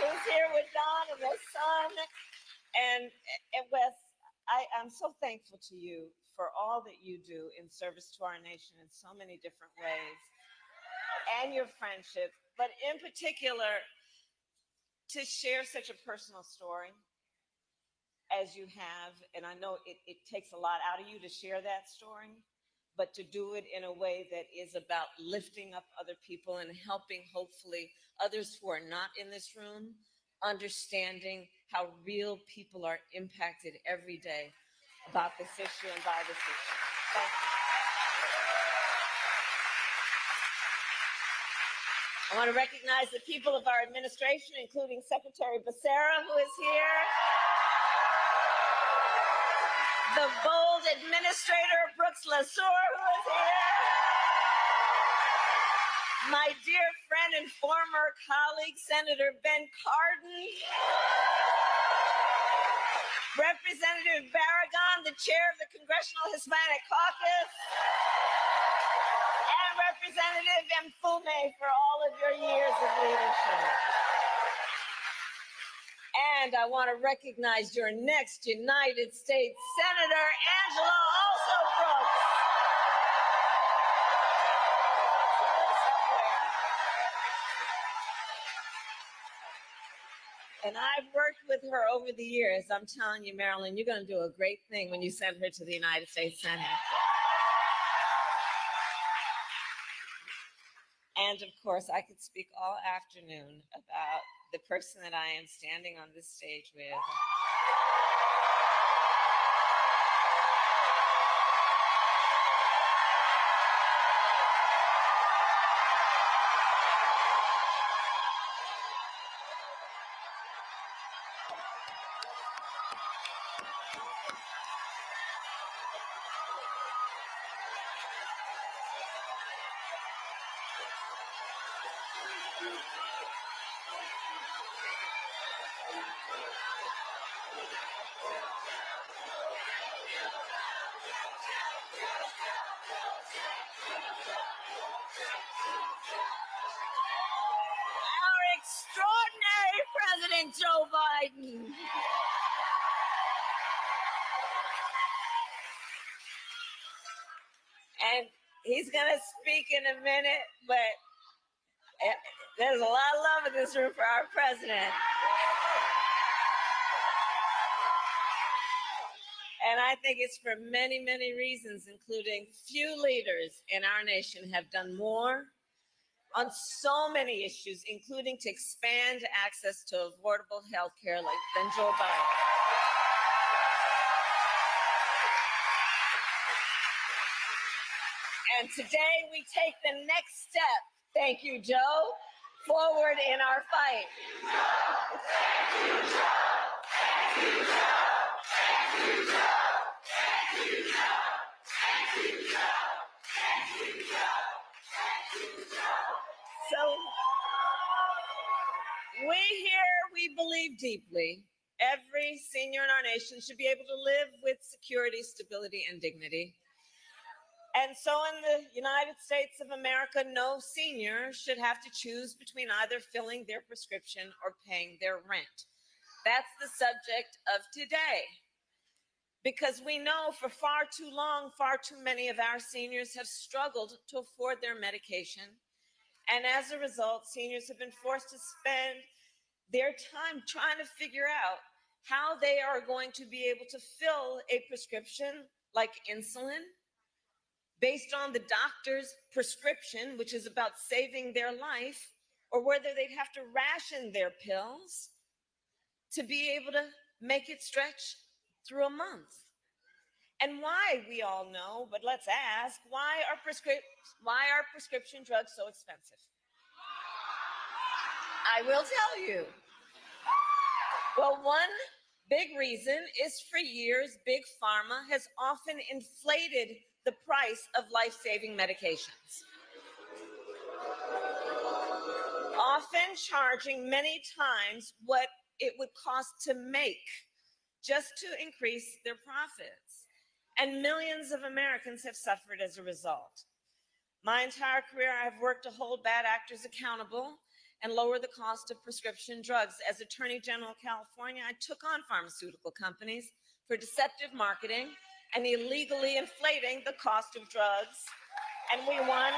Who's here with Don and his son. And Wes, I'm so thankful to you for all that you do in service to our nation in so many different ways, and your friendship, but in particular, to share such a personal story as you have. And I know it takes a lot out of you to share that story, but to do it in a way that is about lifting up other people and helping, hopefully, others who are not in this room, understanding how real people are impacted every day about this issue and by this issue. Thank you. I want to recognize the people of our administration, including Secretary Becerra, who is here, the bold administrator, Brooks LaSure, who is here, my dear friend and former colleague, Senator Ben Cardin, Representative Barragan, the chair of the Congressional Hispanic Caucus, and Representative Mfume for all of your years of leadership. And I want to recognize your next United States Senator, Angela also Brooks. And I've worked with her over the years. I'm telling you, Marilyn, you're going to do a great thing when you send her to the United States Senate. And of course, I could speak all afternoon about the person that I am standing on this stage with. Extraordinary President Joe Biden. And he's going to speak in a minute, but there's a lot of love in this room for our president. And I think it's for many, many reasons, including few leaders in our nation have done more on so many issues, including to expand access to affordable health care than Joe Biden. And today we take the next step, thank you, Joe, forward in our fight. So we believe deeply every senior in our nation should be able to live with security, stability, and dignity. And so in the United States of America, no senior should have to choose between either filling their prescription or paying their rent. That's the subject of today. Because we know for far too long, far too many of our seniors have struggled to afford their medication. And as a result, seniors have been forced to spend their time trying to figure out how they are going to be able to fill a prescription like insulin based on the doctor's prescription, which is about saving their life, or whether they'd have to ration their pills to be able to make it stretch through a month. And why, we all know, but let's ask, why are prescription drugs so expensive? I will tell you. Well, one big reason is for years, Big Pharma has often inflated the price of life-saving medications, often charging many times what it would cost to make just to increase their profits. And millions of Americans have suffered as a result. My entire career, I've worked to hold bad actors accountable and lower the cost of prescription drugs. As Attorney General of California, I took on pharmaceutical companies for deceptive marketing and illegally inflating the cost of drugs, and we won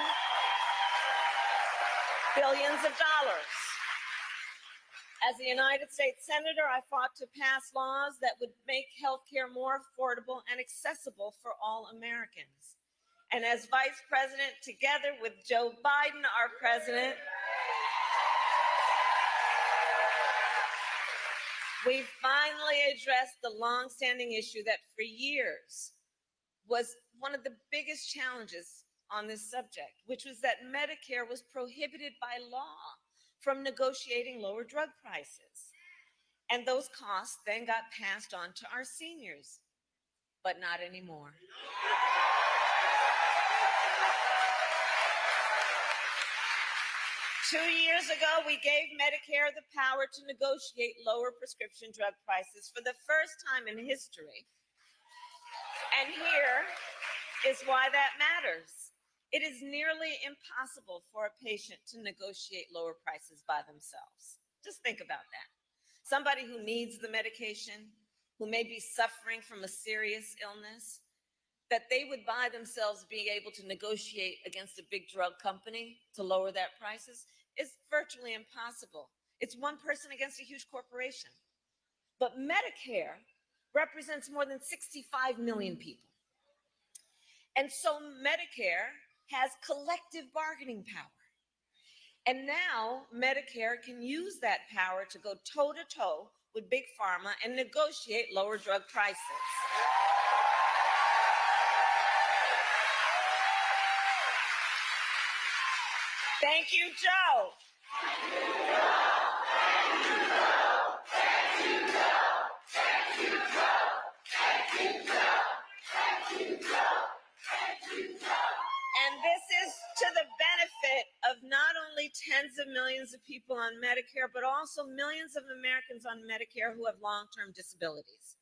billions of dollars. As a United States Senator, I fought to pass laws that would make healthcare more affordable and accessible for all Americans. And as Vice President, together with Joe Biden, our president, we finally addressed the longstanding issue that for years was one of the biggest challenges on this subject, which was that Medicare was prohibited by law from negotiating lower drug prices. And those costs then got passed on to our seniors, but not anymore. Two years ago, we gave Medicare the power to negotiate lower prescription drug prices for the first time in history. And here is why that matters. It is nearly impossible for a patient to negotiate lower prices by themselves. Just think about that. Somebody who needs the medication, who may be suffering from a serious illness, that they would by themselves be able to negotiate against a big drug company to lower that prices is virtually impossible. It's one person against a huge corporation. But Medicare represents more than 65 million people. And so Medicare has collective bargaining power. And now Medicare can use that power to go toe-to-toe with Big Pharma and negotiate lower drug prices. Thank you, Joe. And this is to the benefit of not only tens of millions of people on Medicare, but also millions of Americans on Medicare who have long-term disabilities.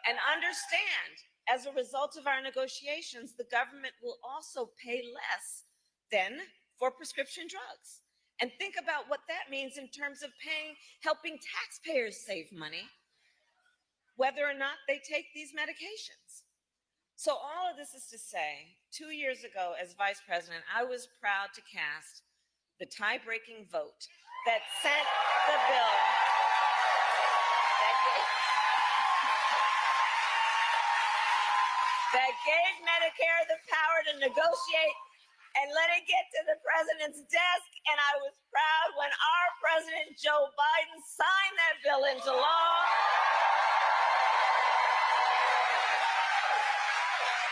And understand, as a result of our negotiations, the government will also pay less than for prescription drugs. And think about what that means in terms of helping taxpayers save money, whether or not they take these medications. So all of this is to say, 2 years ago as vice president, I was proud to cast the tie-breaking vote that sent the bill that gave Medicare the power to negotiate and let it get to the president's desk. And I was proud when our president, Joe Biden, signed that bill into law.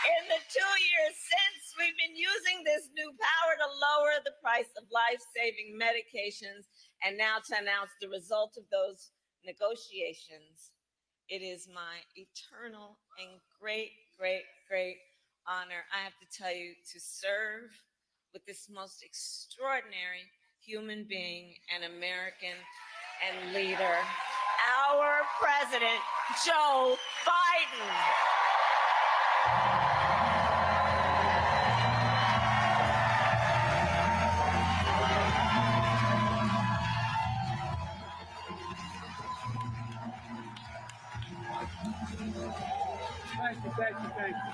In the 2 years since, we've been using this new power to lower the price of life-saving medications. And now to announce the result of those negotiations, it is my eternal and great, great, great honor, I have to tell you, to serve with this most extraordinary human being and American and leader, our President, Joe Biden. Thank you, thank you, thank you.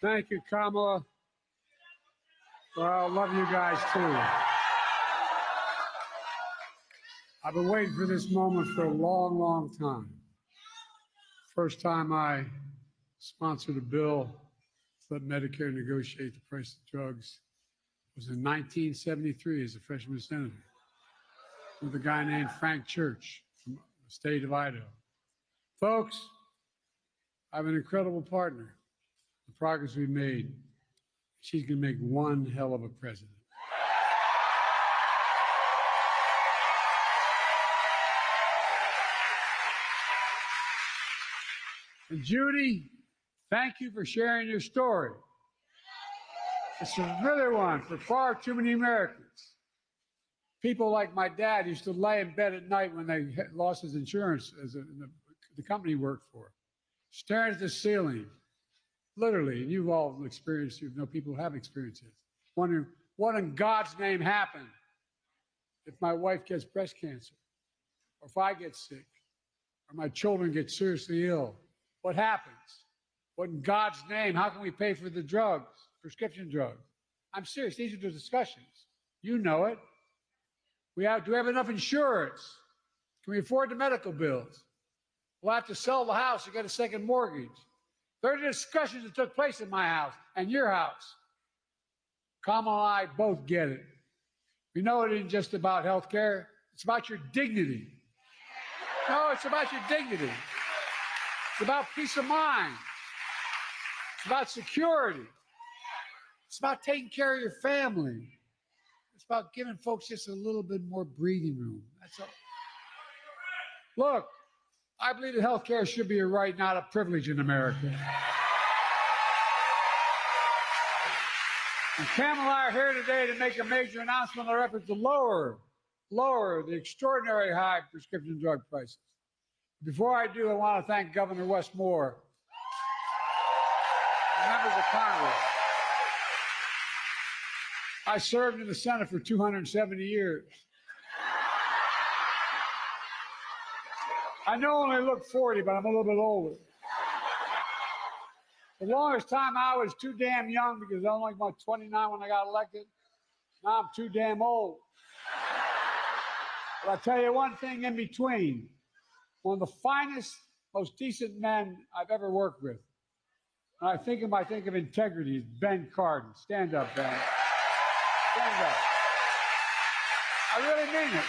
Thank you, Kamla. Well, I love you guys too. I've been waiting for this moment for a long, long time. First time I sponsored a bill to let Medicare negotiate the price of drugs was in 1973 as a freshman senator with a guy named Frank Church from the state of Idaho. Folks, I have an incredible partner. The progress we've made, she's going to make one hell of a president. And Judy, thank you for sharing your story. It's a really one for far too many Americans. People like my dad used to lay in bed at night when they lost his insurance as the company he worked for, staring at the ceiling, literally, and you've all experienced, you know people who have experienced this, wondering What in God's name happened if my wife gets breast cancer, or if I get sick, or my children get seriously ill? What happens? What in God's name? How can we pay for the drugs, prescription drugs? I'm serious. These are the discussions. You know it. Do we have enough insurance? Can we afford the medical bills? We'll have to sell the house to get a second mortgage. There are discussions that took place in my house and your house. Kamla and I both get it. We know it isn't just about health care. It's about your dignity. No, it's about your dignity. It's about peace of mind. It's about security. It's about taking care of your family. It's about giving folks just a little bit more breathing room. That's all. Look, I believe that health care should be a right, not a privilege in America. And Kamla and I are here today to make a major announcement on our efforts to lower the extraordinary high prescription drug prices. Before I do, I want to thank Governor Westmore and members of Congress. I served in the Senate for 270 years. I know I only look 40, but I'm a little bit older. The longest time I was too damn young because I was only about 29 when I got elected. Now I'm too damn old. But I'll tell you one thing in between. One of the finest, most decent men I've ever worked with. When I think of integrity, is Ben Cardin. Stand up, Ben. Stand up. I really mean it.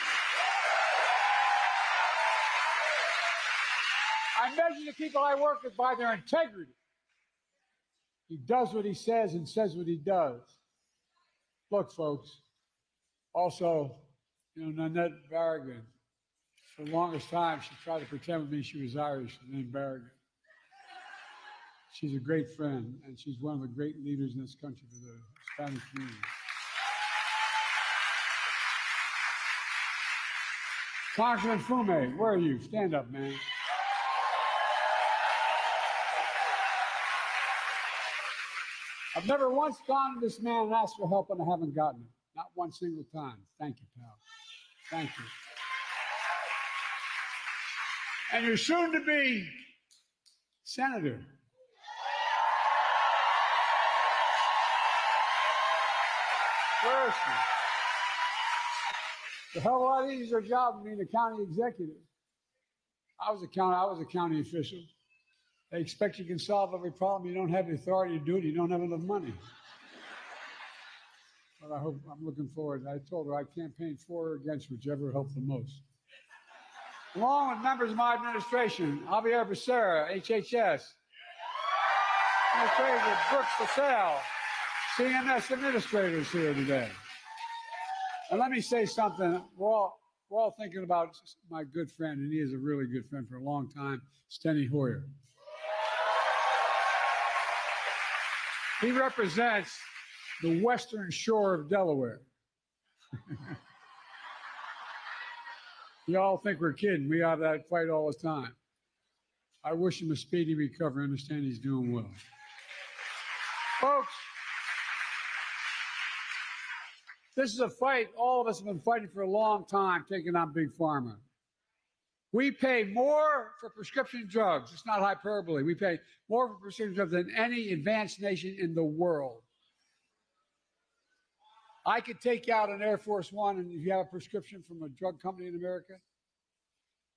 I measure the people I work with by their integrity. He does what he says and says what he does. Look, folks, also, Nanette Barragan, for the longest time, she tried to pretend with me she was Irish, named Barragan. She's a great friend, and she's one of the great leaders in this country for the Hispanic community. Congressman Fume, where are you? Stand up, man. I've never once gone to this man and asked for help, and I haven't gotten it. Not one single time. Thank you, pal. Thank you. And you're soon to be senator. Where is she? It's a hell of a lot easier job than being a county executive. I was a county official. They expect you can solve every problem. You don't have the authority to do it. You don't have enough money. But I'm looking forward. I told her I campaigned for or against whichever helped the most. Along with members of my administration, Javier Becerra, HHS, Administrator Brooks LaSalle, CMS administrators here today. And let me say something. We're all thinking about my good friend, and he is a really good friend for a long time, Steny Hoyer. He represents the western shore of Delaware. You all think we're kidding. We have that fight all the time. I wish him a speedy recovery. I understand he's doing well. Folks, this is a fight all of us have been fighting for a long time, taking on Big Pharma. We pay more for prescription drugs. It's not hyperbole. We pay more for prescription drugs than any advanced nation in the world. I could take you out on Air Force One, and if you have a prescription from a drug company in America,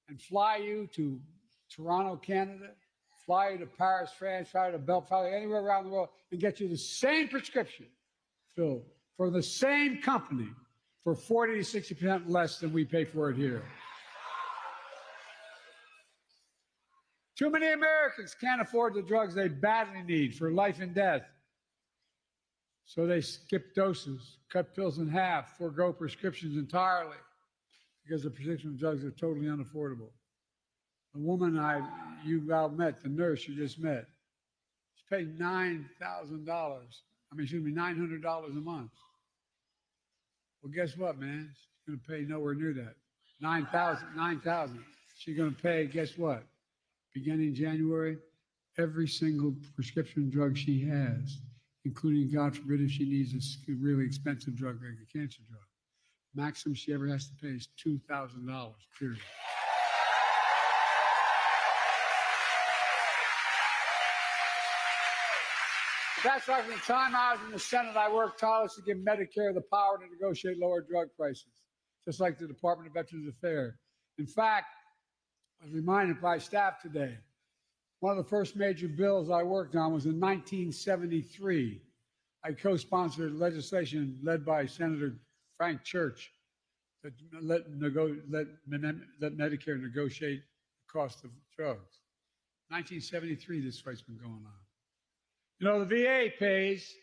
and fly you to Toronto, Canada, fly you to Paris, France, fly you to Belgium, fly you anywhere around the world, and get you the same prescription filled for the same company for 40 to 60% less than we pay for it here. Too many Americans can't afford the drugs they badly need for life and death. So they skip doses, cut pills in half, forego prescriptions entirely because the prescription drugs are totally unaffordable. The woman you all met, the nurse you just met, she paid $900 a month. Well, guess what, man? She's going to pay nowhere near that. $9,000. She's going to pay, guess what? Beginning January, every single prescription drug she has including, God forbid, if she needs a really expensive drug like a cancer drug. Maximum she ever has to pay is $2,000, period. That's why from the time I was in the Senate, I worked tirelessly to give Medicare the power to negotiate lower drug prices, just like the Department of Veterans Affairs. In fact, I was reminded by staff today, one of the first major bills I worked on was in 1973. I co-sponsored legislation led by Senator Frank Church that let Medicare negotiate the cost of drugs. 1973, this fight's been going on. You know, the VA pays,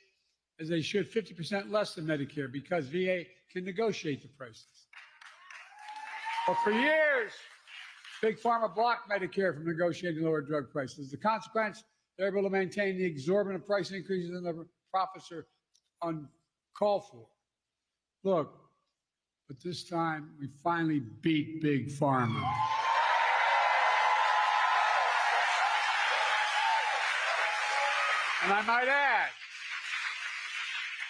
as they should, 50% less than Medicare because VA can negotiate the prices. But for years, Big Pharma blocked Medicare from negotiating lower drug prices. As a consequence, they're able to maintain the exorbitant price increases and the profits are uncalled for. Look, but this time we finally beat Big Pharma. And I might add,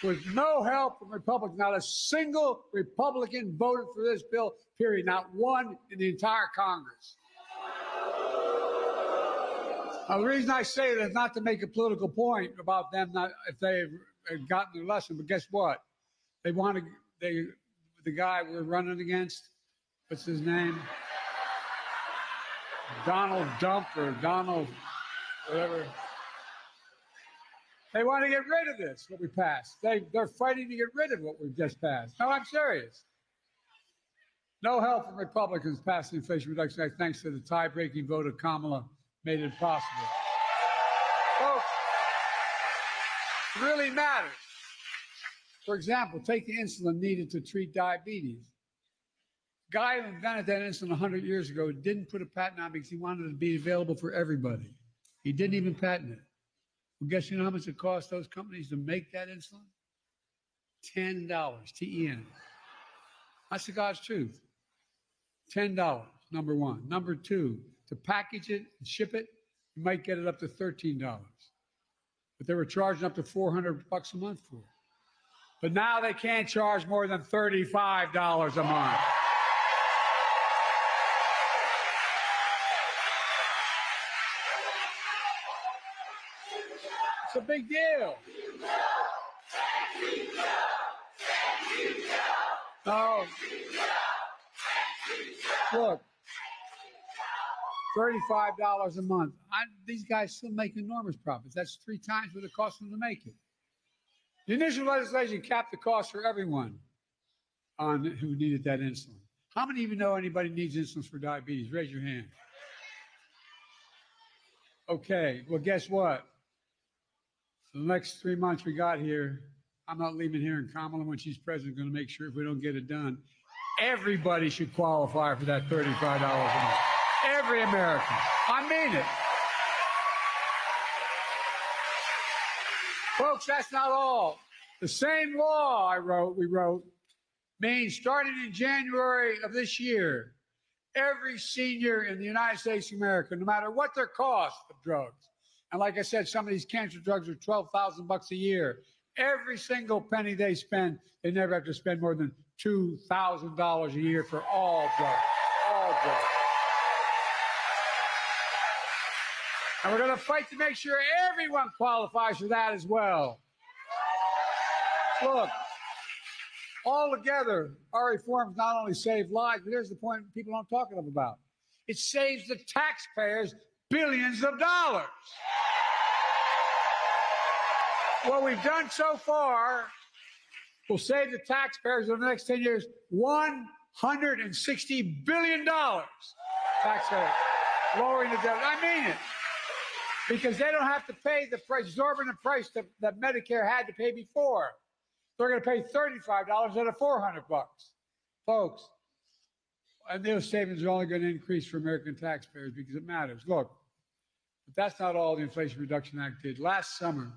with no help from Republicans, not a single Republican voted for this bill, period, not one in the entire Congress. Now, the reason I say that is not to make a political point about them, not if they've gotten their lesson, but guess what? They want to, the guy we're running against, what's his name? Donald Dump or Donald, whatever. They want to get rid of this, what we passed. They're fighting to get rid of what we've just passed. No, I'm serious. No help from Republicans passed the Inflation Reduction Act thanks to the tie-breaking vote of Kamla made it possible. Folks, it really matters. For example, take the insulin needed to treat diabetes. The guy who invented that insulin 100 years ago didn't put a patent on it because he wanted it to be available for everybody. He didn't even patent it. Well, guess you know how much it cost those companies to make that insulin? $10, T-E-N. That's the God's truth. $10, number one. Number two, to package it and ship it, you might get it up to $13. But they were charging up to $400 a month for it. But now they can't charge more than $35 a month. It's a big deal. No. Look, $35 a month. These guys still make enormous profits. That's 3 times what it costs them to make it. The initial legislation capped the cost for everyone on who needed that insulin. How many of you know anybody needs insulin for diabetes? Raise your hand. Okay, well, guess what? For the next 3 months we got here, I'm not leaving here, and Kamala, when she's president, going to make sure if we don't get it done, everybody should qualify for that $35 a month. Every American. I mean it. Folks, that's not all. The same law we wrote, means starting in January of this year, every senior in the United States of America, no matter what their cost of drugs, and like I said, some of these cancer drugs are $12,000 a year. Every single penny they spend, they never have to spend more than $2,000 a year for all drugs. All drugs. And we're going to fight to make sure everyone qualifies for that as well. Look, all together, our reforms not only save lives, but here's the point people don't talk enough about. It saves the taxpayers billions of dollars. What we've done so far will save the taxpayers over the next 10 years $160 billion. Taxpayers, lowering the debt. I mean it. Because they don't have to pay the price, exorbitant price that Medicare had to pay before. They're going to pay $35 instead of $400. Folks, and those savings are only going to increase for American taxpayers because it matters. Look, but that's not all the Inflation Reduction Act did. Last summer,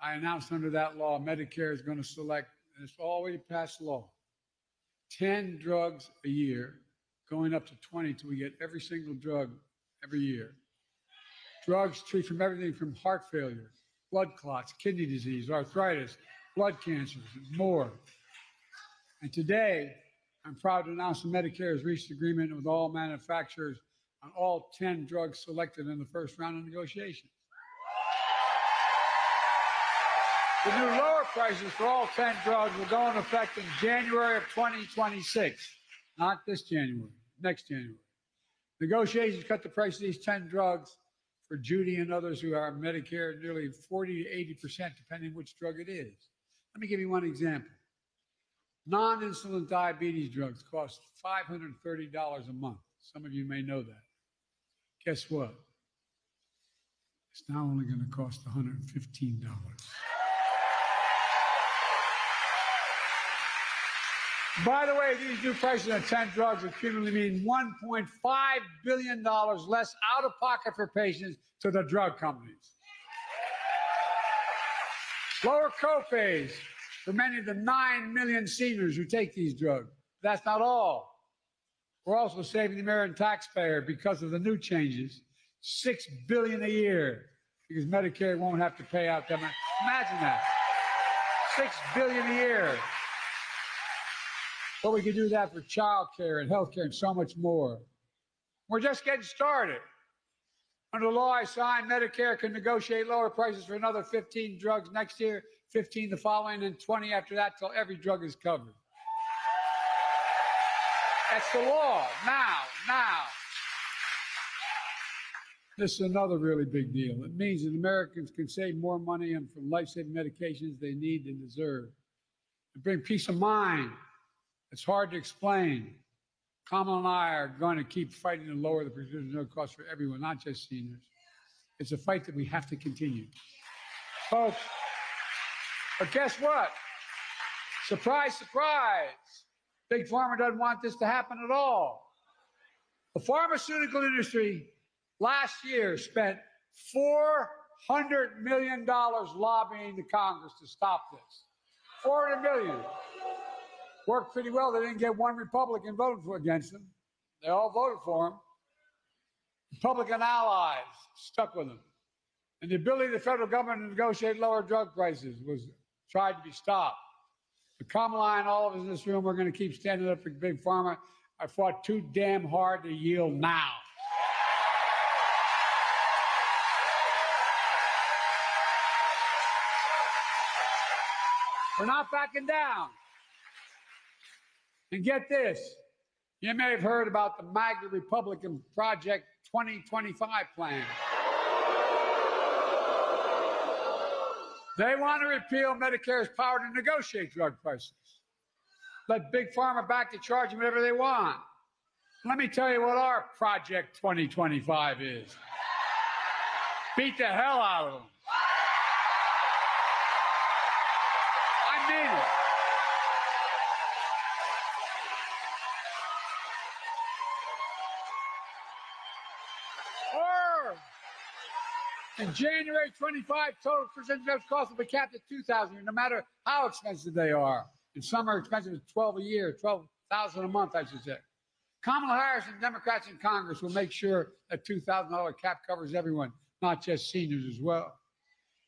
I announced under that law, Medicare is going to select, and it's already passed law, 10 drugs a year, going up to 20 till we get every single drug every year. Drugs treat from everything from heart failure blood clots, kidney disease, arthritis, blood cancers, and more. And today, I'm proud to announce that Medicare has reached agreement with all manufacturers on all 10 drugs selected in the first round of negotiations. The new lower prices for all 10 drugs will go into effect in January of 2026, not this January, next January. Negotiations cut the price of these 10 drugs for Judy and others who are Medicare nearly 40 to 80%, depending which drug it is. Let me give you one example. Non-insulin diabetes drugs cost $530 a month. Some of you may know that. Guess what? It's now only going to cost $115. By the way, these new prices on 10 drugs will cumulatively mean $1.5 billion less out of pocket for patients to the drug companies. Lower copays for many of the 9 million seniors who take these drugs. That's not all. We're also saving the American taxpayer because of the new changes, $6 billion a year, because Medicare won't have to pay out them. Imagine that, $6 billion a year. But we can do that for child care and health care and so much more. We're just getting started. Under the law I signed, Medicare can negotiate lower prices for another 15 drugs next year, 15 the following, and 20 after that, till every drug is covered. That's the law, now. This is another really big deal. It means that Americans can save more money on from life-saving medications they need and deserve. And bring peace of mind. It's hard to explain. Kamla and I are going to keep fighting to lower the prescription drug costs for everyone, not just seniors. It's a fight that we have to continue. Folks, but guess what? Surprise, surprise. Big Pharma doesn't want this to happen at all. The pharmaceutical industry last year spent $400 million lobbying the Congress to stop this. $400 million. Worked pretty well. They didn't get one Republican voting against them. They all voted for him. Republican allies stuck with him. And the ability of the federal government to negotiate lower drug prices was tried to be stopped. But Kamla and all of us in this room, we're going to keep standing up for Big Pharma. I fought too damn hard to yield now. We're not backing down. And get this, you may have heard about the MAGA Republican Project 2025 plan. They want to repeal Medicare's power to negotiate drug prices. Let Big Pharma back to charging whatever they want. Let me tell you what our Project 2025 is. Beat the hell out of them. I mean it. In January 25, total prescription drugs costs will be capped at $2,000, no matter how expensive they are. And some are expensive as $12 a year, $12,000 a month, I should say. Kamala Harris and Democrats in Congress will make sure that $2,000 cap covers everyone, not just seniors as well.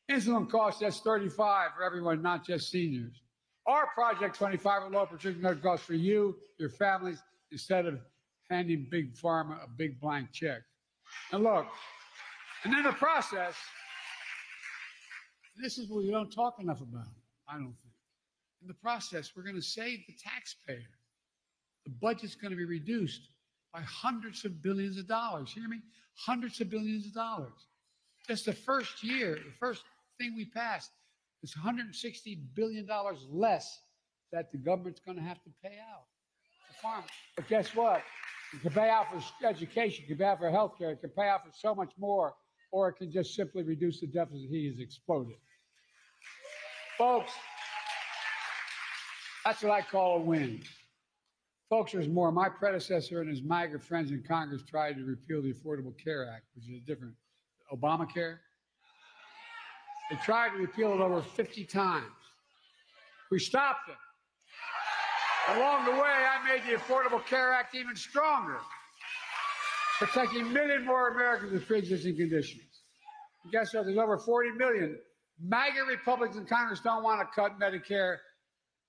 Insulin costs just $35 for everyone, not just seniors. Our Project 25 will lower prescription drug costs for you, your families, instead of handing Big Pharma a big blank check. And look, and in the process, this is what we don't talk enough about, I don't think. In the process, we're going to save the taxpayer. The budget's going to be reduced by hundreds of billions of dollars. Hear me? Hundreds of billions of dollars. Just the first year, the first thing we passed, is $160 billion less that the government's going to have to pay out to farmers. But guess what? It can pay out for education, it can pay out for health care, it can pay out for so much more, or it can just simply reduce the deficit he has exploded. Folks, that's what I call a win. Folks, there's more. My predecessor and his MAGA friends in Congress tried to repeal the Affordable Care Act, which is different. Obamacare. They tried to repeal it over 50 times. We stopped it. Along the way, I made the Affordable Care Act even stronger, protecting a million more Americans with pre-existing conditions. And guess what? There's over 40 million MAGA Republicans in Congress don't want to cut Medicare,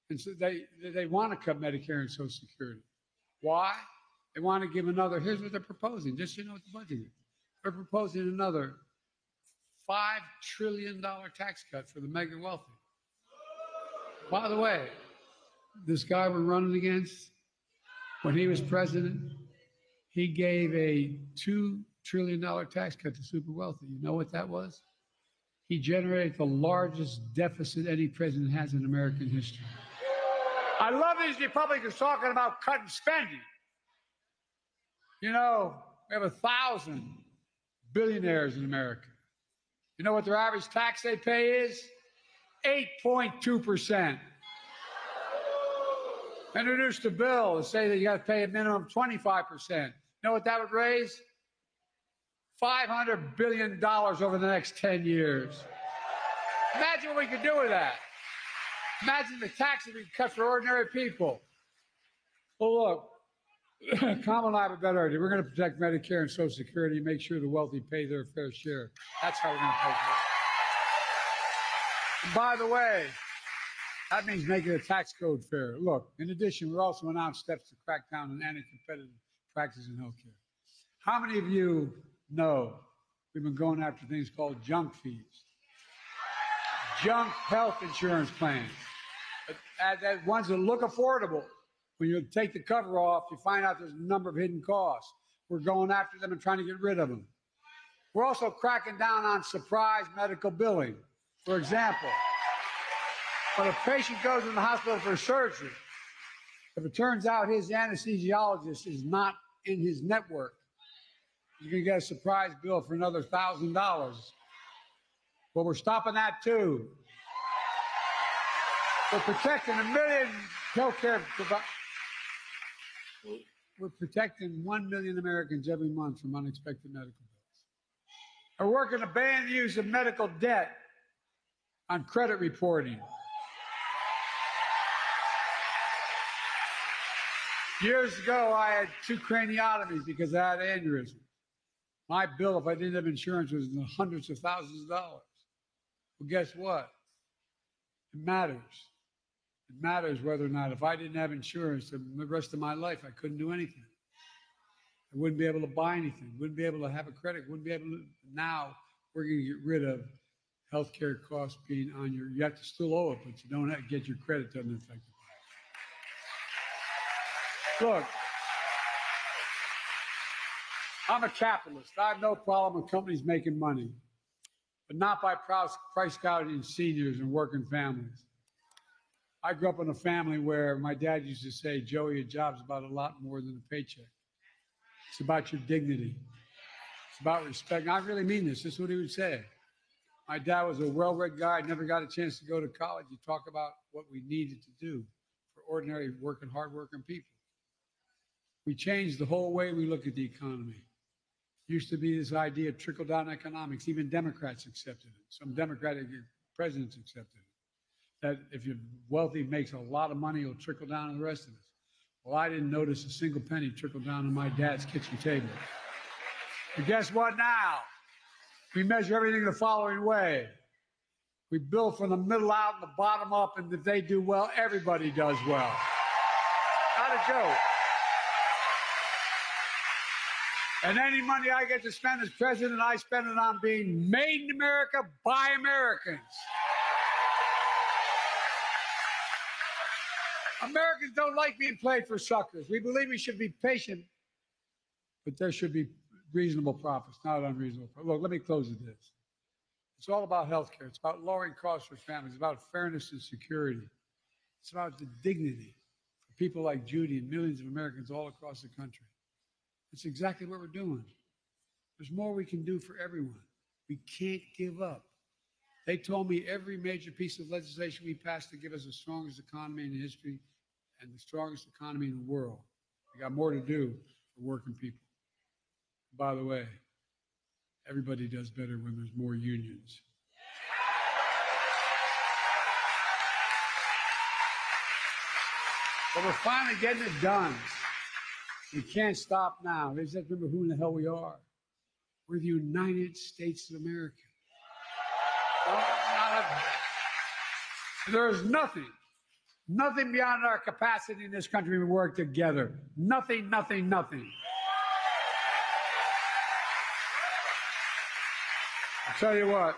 and so they want to cut Medicare and Social Security. Why? They want to give another, here's what they're proposing, just so you know what the budget is. They're proposing another $5 trillion tax cut for the mega wealthy. By the way, this guy we're running against, when he was president, he gave a $2 trillion tax cut to super wealthy. You know what that was? He generated the largest deficit any president has in American history. I love these Republicans talking about cutting spending. You know, we have 1,000 billionaires in America. You know what their average tax they pay is? 8.2%. Introduced a bill to say that you got to pay a minimum of 25%. You know what that would raise? $500 billion over the next 10 years. Imagine what we could do with that. Imagine the taxes we could cut for ordinary people. Well, look, Kamla and I have a better idea. We're going to protect Medicare and Social Security and make sure the wealthy pay their fair share. That's how we're going to pay for it. And by the way, that means making the tax code fair. Look, in addition, we also announced steps to crack down on anti-competitive practices in healthcare. How many of you know we've been going after things called junk fees? Junk health insurance plans. That ones that look affordable. When you take the cover off, you find out there's a number of hidden costs. We're going after them and trying to get rid of them. We're also cracking down on surprise medical billing. For example, when a patient goes in the hospital for surgery, if it turns out his anesthesiologist is not in his network, he's going to get a surprise bill for another $1,000. But we're stopping that too. We're protecting 1 million healthcare providers. We're protecting 1 million Americans every month from unexpected medical bills. We're working to ban the use of medical debt on credit reporting. Years ago, I had 2 craniotomies because I had aneurysm. My bill, if I didn't have insurance, was in the hundreds of thousands of dollars. Well, guess what? It matters. It matters whether or not, if I didn't have insurance the rest of my life, I couldn't do anything. I wouldn't be able to buy anything, wouldn't be able to have a credit, wouldn't be able to. Now we're going to get rid of healthcare costs being on your, you have to still owe it, but you don't have to get your credit doesn't affect it. Look, I'm a capitalist. I have no problem with companies making money, but not by price gouging seniors and working families. I grew up in a family where my dad used to say, Joey, a job's about a lot more than a paycheck. It's about your dignity. It's about respect. And I really mean this. This is what he would say. My dad was a well-read guy, never got a chance to go to college. He talked about what we needed to do for ordinary working, hard-working people. We changed the whole way we look at the economy. Used to be this idea of trickle-down economics. Even Democrats accepted it. Some Democratic presidents accepted it. That if you're wealthy, makes a lot of money, it'll trickle down to the rest of us. Well, I didn't notice a single penny trickle down on my dad's kitchen table. But guess what now? We measure everything the following way. We build from the middle out and the bottom up, and if they do well, everybody does well. Not a joke. And any money I get to spend as president, I spend it on being made in America by Americans. Americans don't like being played for suckers. We believe we should be patient, but there should be reasonable profits, not unreasonable profits. Look, let me close with this. It's all about health care. It's about lowering costs for families. It's about fairness and security. It's about the dignity for people like Judy and millions of Americans all across the country. It's exactly what we're doing. There's more we can do for everyone. We can't give up. They told me every major piece of legislation we passed to give us the strongest economy in history and the strongest economy in the world. We got more to do for working people. By the way, everybody does better when there's more unions. But we're finally getting it done. We can't stop now. Let's just remember who in the hell we are. We're the United States of America. Not There is nothing beyond our capacity in this country. We work together. Nothing. I'll tell you what,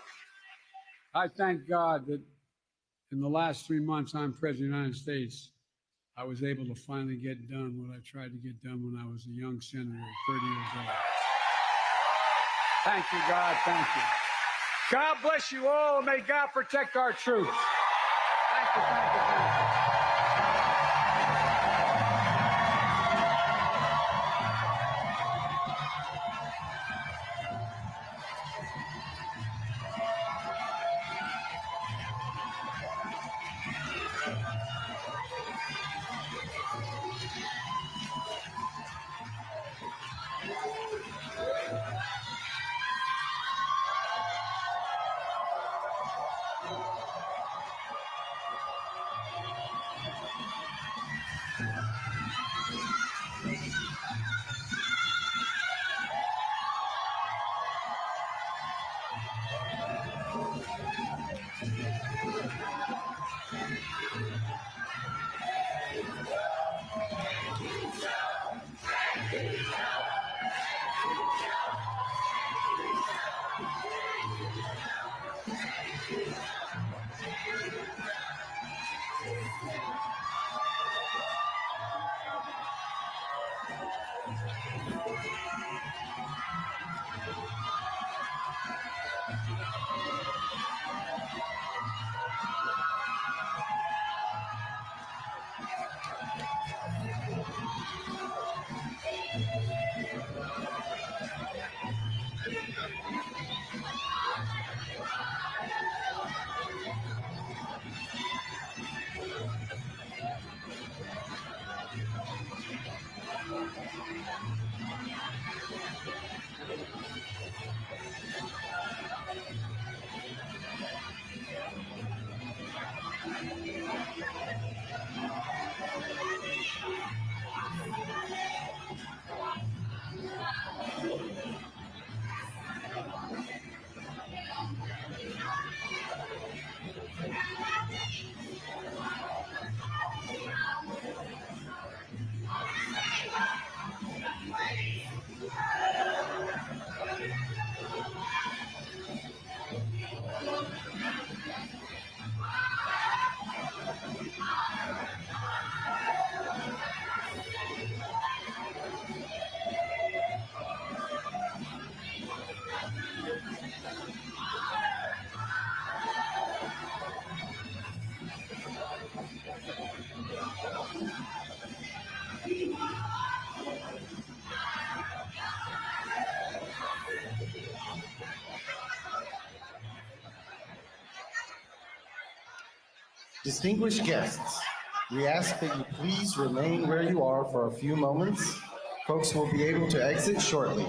I thank God that in the last 3 months I'm President of the United States, I was able to finally get done what I tried to get done when I was a young senator, 30 years old. Thank you, God. Thank you. God bless you all. May God protect our troops. Thank you, thank you, thank you. Distinguished guests, we ask that you please remain where you are for a few moments. Folks will be able to exit shortly.